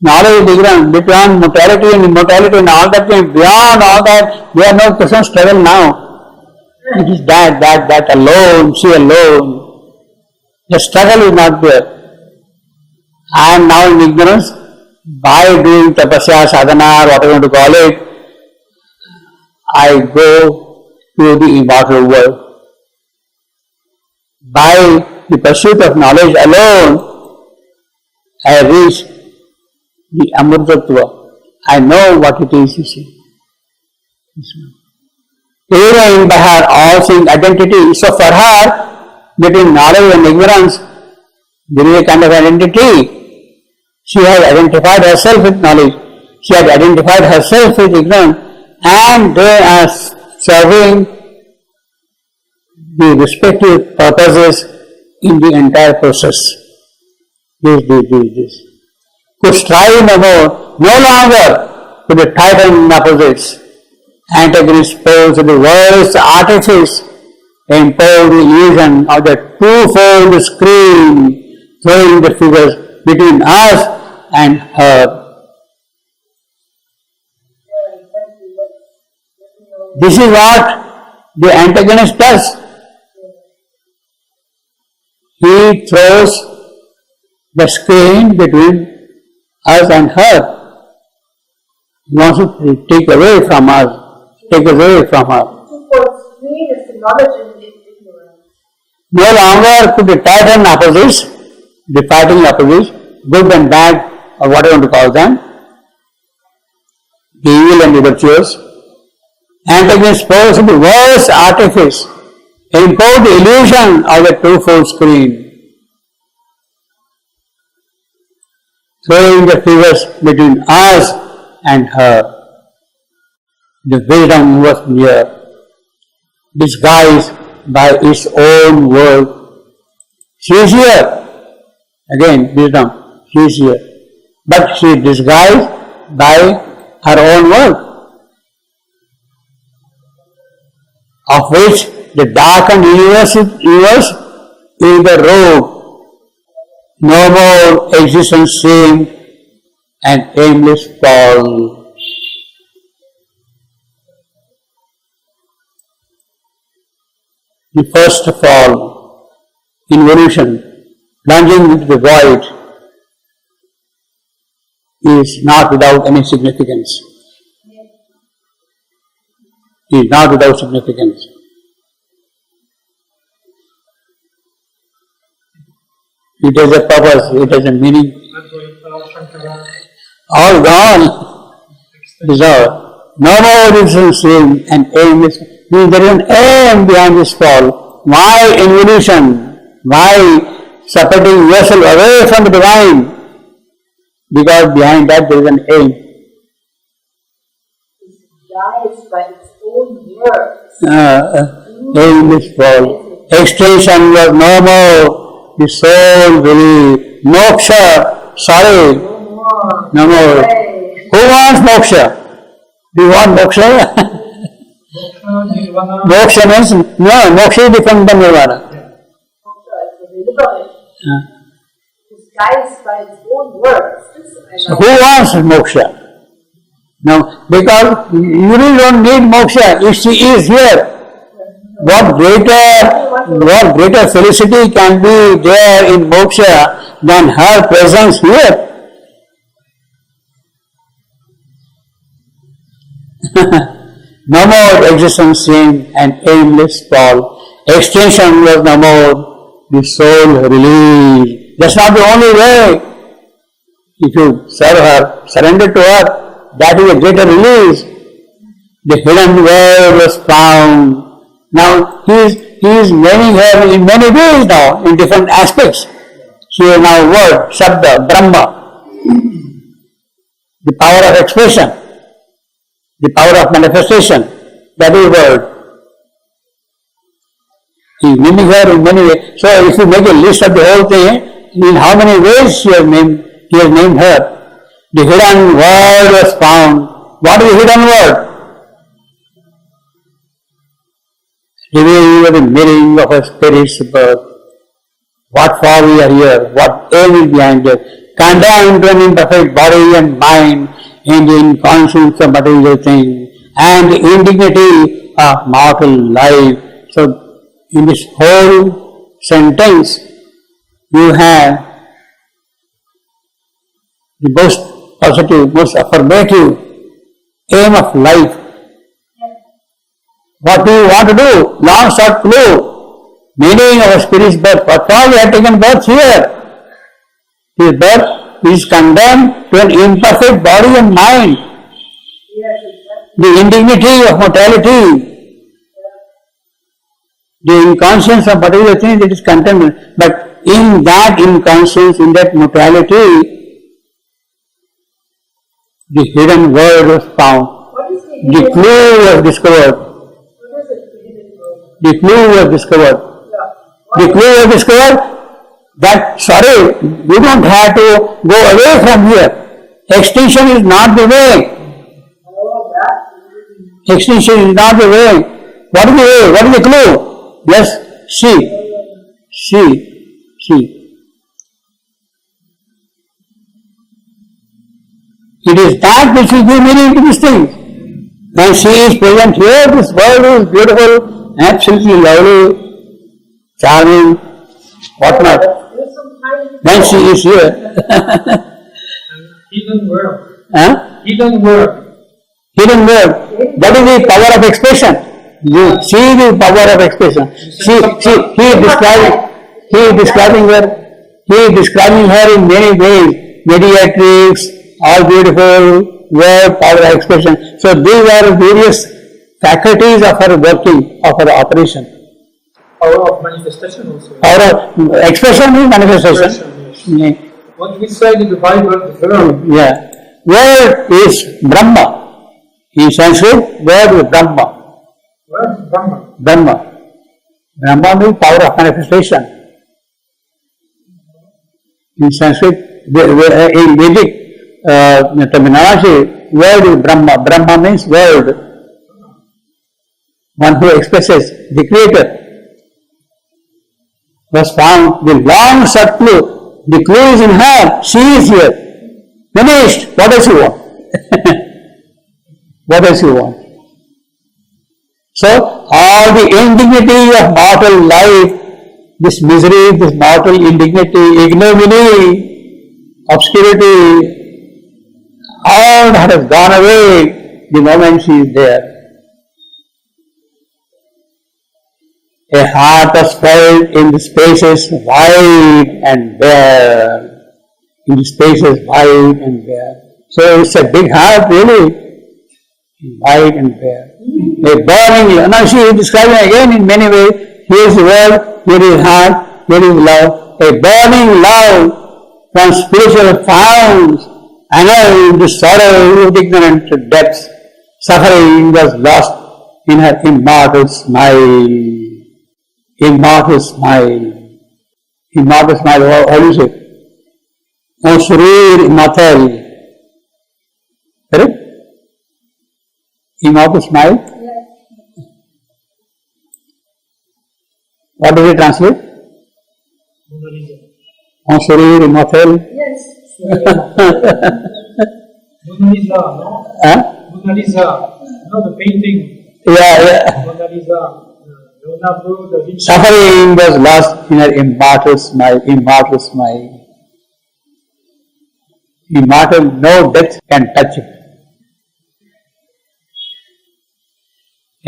knowledge, ignorance, beyond mortality and immortality and all that, beyond all that, there are no question of struggle now. It is that alone, she alone. The struggle is not there. I am now in ignorance. By doing tapasya, sadhana, or whatever you want to call it, I go to the immortal world. By the pursuit of knowledge alone, I reach the Amritattva. I know what it is, you see. Even by her all-seeing identity, so for her, between knowledge and ignorance, there is a kind of identity. She has identified herself with knowledge, she has identified herself with ignorance, and they are serving the respective purposes in the entire process. This. Could strive no more, no longer to the titan opposites. Antagonist pose the worst artifice, impose the illusion of the twofold screen, throwing the figures between us and her. This is what the antagonist does. He throws the screen between us and her. He wants to take away from us. Take away from her. Twofold screen is the knowledge and ignorance. No longer to the titan opposites, the fighting opposites, good and bad, or whatever you want to call them, the evil and the virtuous, antagonists pose the worst artifice, impose the illusion of the twofold screen, throwing the figures between us and her. The wisdom was near, disguised by its own work. She is here. Again, wisdom. She is here. But she is disguised by her own work, of which the darkened universe is the robe. No more existence, shame, and aimless fall. The first fall, involution, plunging into the void, is not without any significance. Is not without significance. It has a purpose, it has a meaning. All gone. Dissolved. No more existence, shame, and aimless. There is an aim behind this fall. Why involution? Why separating yourself away from the divine? Because behind that there is an aim. Dies by its own works. Aimless fall. Extension was no more. The soul really. Moksha. Sorry. No more. Who wants moksha? Do you want moksha? Moksha means, no, moksha is different than nirvana. Moksha is the liberation. Disguised by its own works. Who wants moksha? No, because you really don't need moksha if she is here. What greater felicity can be there in moksha than her presence here? No more existence, shame, and aimless fall. Extension was no more. The soul released. That's not the only way. If you serve her, surrender to her, that is a greater release. The hidden word was found. Now he is naming her in many ways now, in different aspects. She is now word, Shabda, Brahma, the power of expression, the power of manifestation, that is word. He is naming her in many ways. So if you make a list of the whole thing, in how many ways he has named her. The hidden word was found. What is the hidden word? Revealing the meaning of a spirit's birth. What for we are here? What aim is behind it? Condemned to an imperfect body and mind, in the inconscience of material things, and the indignity of mortal life. So, in this whole sentence, you have the most positive, most affirmative aim of life. What do you want to do? Long short clue. Meaning of a spirit's birth. What for we have taken birth here? His birth is condemned to an imperfect body and mind. The indignity of mortality. The inconscience of material things, it is condemned. But in that inconscience, in that mortality, the hidden word was found. The clue was discovered. The clue was discovered. The clue was discovered that, sorry, you don't have to go away from here. Extinction is not the way. Extinction is not the way. What is the way? What is the clue? Yes, see. It is that which will give meaning to this thing. When she is present here, this world is beautiful, absolutely lovely, charming, whatnot. When she is here. Hidden word. Hidden word. That is the power of expression. You see the power of expression. He is describing her in many ways. Mediatrix, all beautiful, word, power of expression. So these are various faculties of her working, of her operation. Power of manifestation also. Power of expression is manifestation. Yes. What we said in the Bible, the verb. Yeah. Word is Brahma. In Sanskrit, word is Brahma. Word is Brahma. Brahma. Brahma means power of manifestation. In Sanskrit, in Vedic terminology, word is Brahma. Brahma means word. One who expresses the Creator. Was found the long sought clue. The clue is in her. She is here. Finished. What else you want? What else you want? So, all the indignity of mortal life, this misery, this mortal indignity, ignominy, obscurity, all that has gone away the moment she is there. A heart was felt in the spaces wide and bare. In the spaces wide and bare. So it's a big heart really, wide and bare. A burning, now she is describing again in many ways. Here is the world, here is heart, here is love. A burning love from spiritual founts, annulled the sorrow of ignorant depths. Suffering was lost in her immortal smile. Immortal smile. Immortal smile, how do you say? O Sharir Immortal. Correct? Immortal smile? Yes. What does it translate? O Sharir Immortal. Yes. Mona Lisa, no? Huh? Mona Lisa, no, the painting. Yeah. Mona Lisa, Leonardo da Vinci. Suffering was lost in her immortal smile. Immortal smile. Immortal, no death can touch it.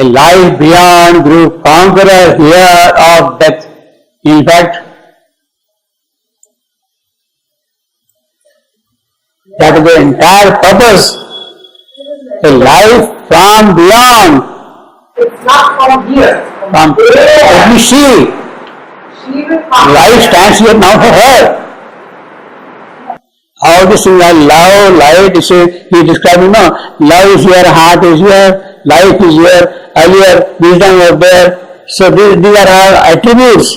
A life beyond grew conqueror here of death. In fact, that is the entire purpose. A life from beyond. It's not from here. From let me see. She will come. Life stands here now for her. All these things are love, light, he is describing, no, love is here, heart is here, life is here, earlier wisdom was there. So these are all attributes.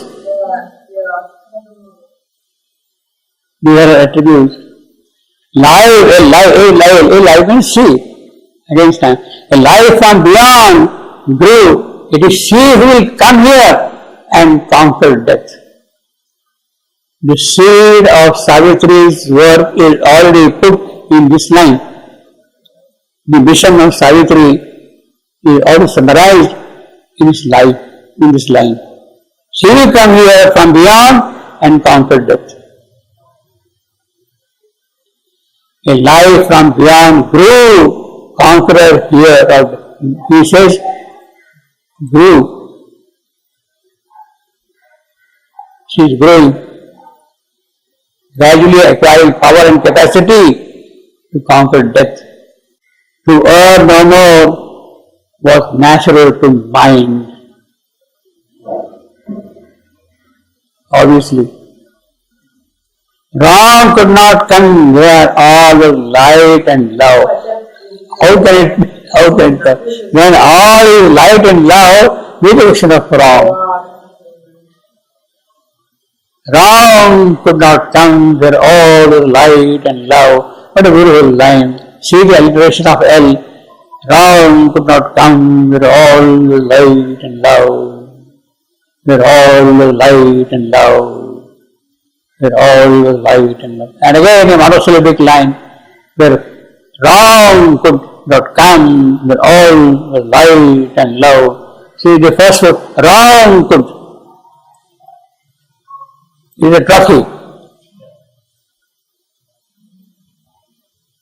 These are attributes. Life means see. Against time. A life from beyond grew. It is she who will come here and conquer death. The seed of Savitri's work is already put in this line. The mission of Savitri is already summarized in this line. She will come here from beyond and conquer death. A life from beyond grew, conqueror here. He says, grew. She is growing, gradually acquiring power and capacity to conquer death. To err no more was natural to mind. Obviously. Wrong could not come where all was light and love. How can it come? When all is light and love, the direction of wrong. Wrong could not come where all is light and love. What a beautiful line. See the alliteration of L. Wrong could not come where all is light and love. Where all is light and love. Where all is light and love. And again a monosyllabic line where wrong could not come where all was light and love. See the first word, wrong could, is a trophy.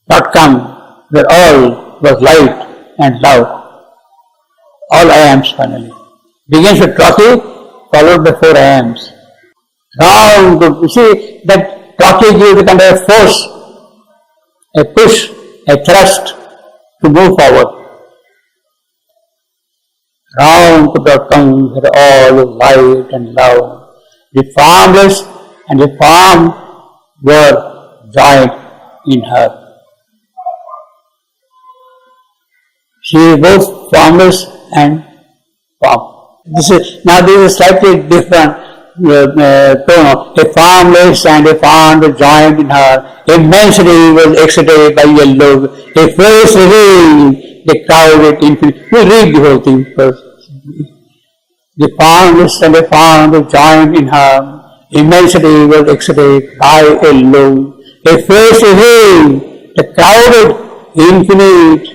Not come where all was light and love. All I ams finally. Begins with trophy, followed by 4 I ams. Wrong could, you see that trophy gives a kind of force, a push, a thrust to move forward. Wrong could not come where all is light and love. The formless and the form were joined in her. She is both formless and form. Now this is slightly different tone. A formless and a fond joined in her. Immensity was excited by a love. A face revealed the crowded infinite. We read the whole thing first. The formless and a fond joined in her. Immensity was excited by a love. A face revealed the crowded infinite.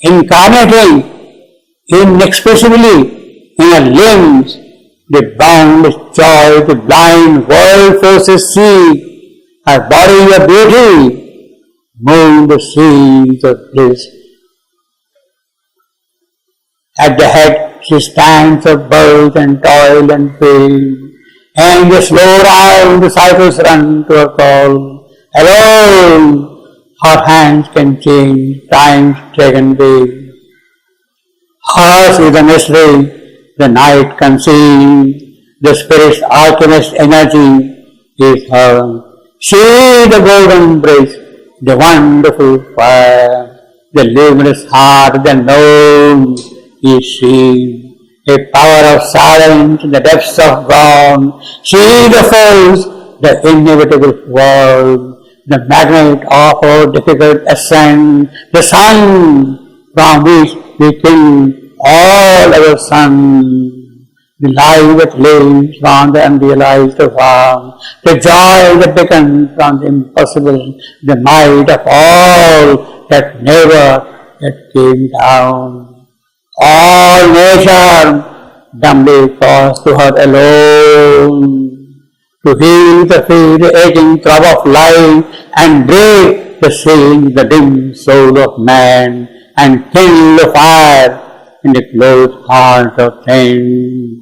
Incarnating inexpressibly in her limbs, the boundless joy, the blind world forces see, her body of beauty, move the seas of bliss. At the head she stands of birth and toil and pain, and the slow round disciples run to her call. Alone, her hands can change time's dragon wave. Hers is the mystery, the night concealed, the spirit's alchemist energy is her. She, the golden breeze, the wonderful fire, the luminous heart, the known is she. A power of silence in the depths of dawn. She, the force, the inevitable world, the magnet of our difficult ascent, the sun from which we kill all our sun, the light that lives from the unrealized farm, the joy that beckons from the impossible, the might of all that never yet came down. All nature dumbly calls to her alone, to heal the feel aching throb of life, and break the strange, the dim soul of man, and kindle the fire in the closed heart of things.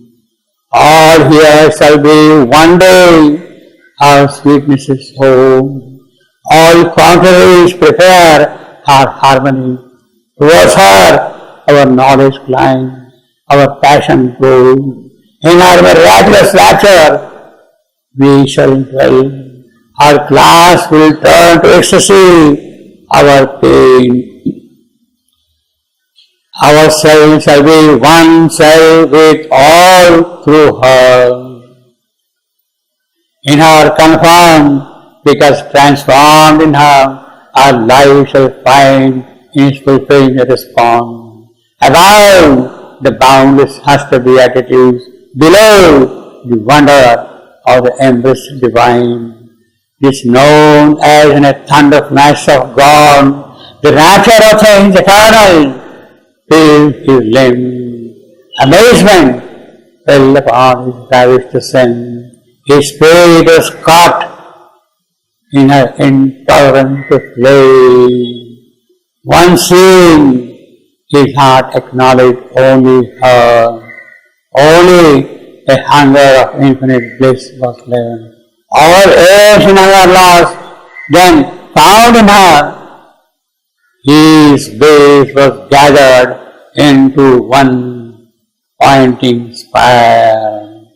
All here shall be one day our sweetness is home. All contraries prepare our harmony. Towards her our knowledge climb, our passion grows. In our miraculous rapture we shall dwell. Our glass will turn to ecstasy, our pain. Our cell shall be one cell with all through her. In her confirmed, because transformed in her, our life shall find in its fulfillment response. Above the boundless hush of beatitudes, below the wonder of the embrace divine. This known as in a thunder flash of God, the rapture of things eternal, filled his limbs. Amazement fell upon his ravished descent. His spirit was caught in her intolerant flame. Once seen, his heart acknowledged only her. Only a hunger of infinite bliss was left. All else in her lost, then found in her. His base was gathered into one pointing spire.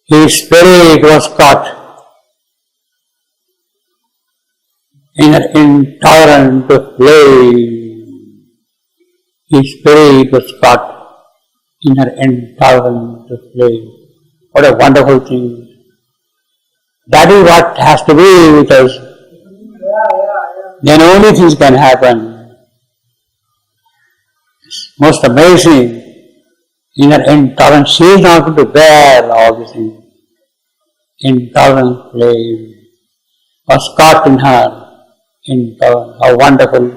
His spirit was caught in an intolerant flame. His spirit was caught in an intolerant flame. What a wonderful thing. That is what has to be with us. Then only things can happen. It's most amazing. In her intolerance, she is not going to bear all these things. Intolerant flame was caught in her. Intolerance. How wonderful.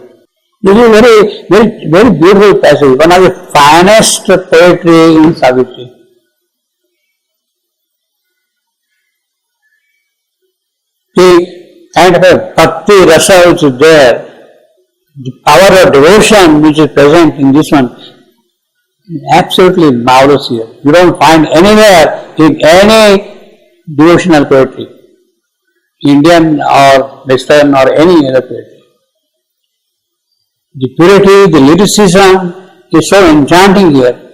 This is a very beautiful passage. One of the finest poetry in Savitri. The kind of a bhakti rasa which is there, the power of devotion which is present in this one, is absolutely marvelous here. You don't find anywhere in any devotional poetry, Indian or Western or any other poetry. The purity, the lyricism is so enchanting here.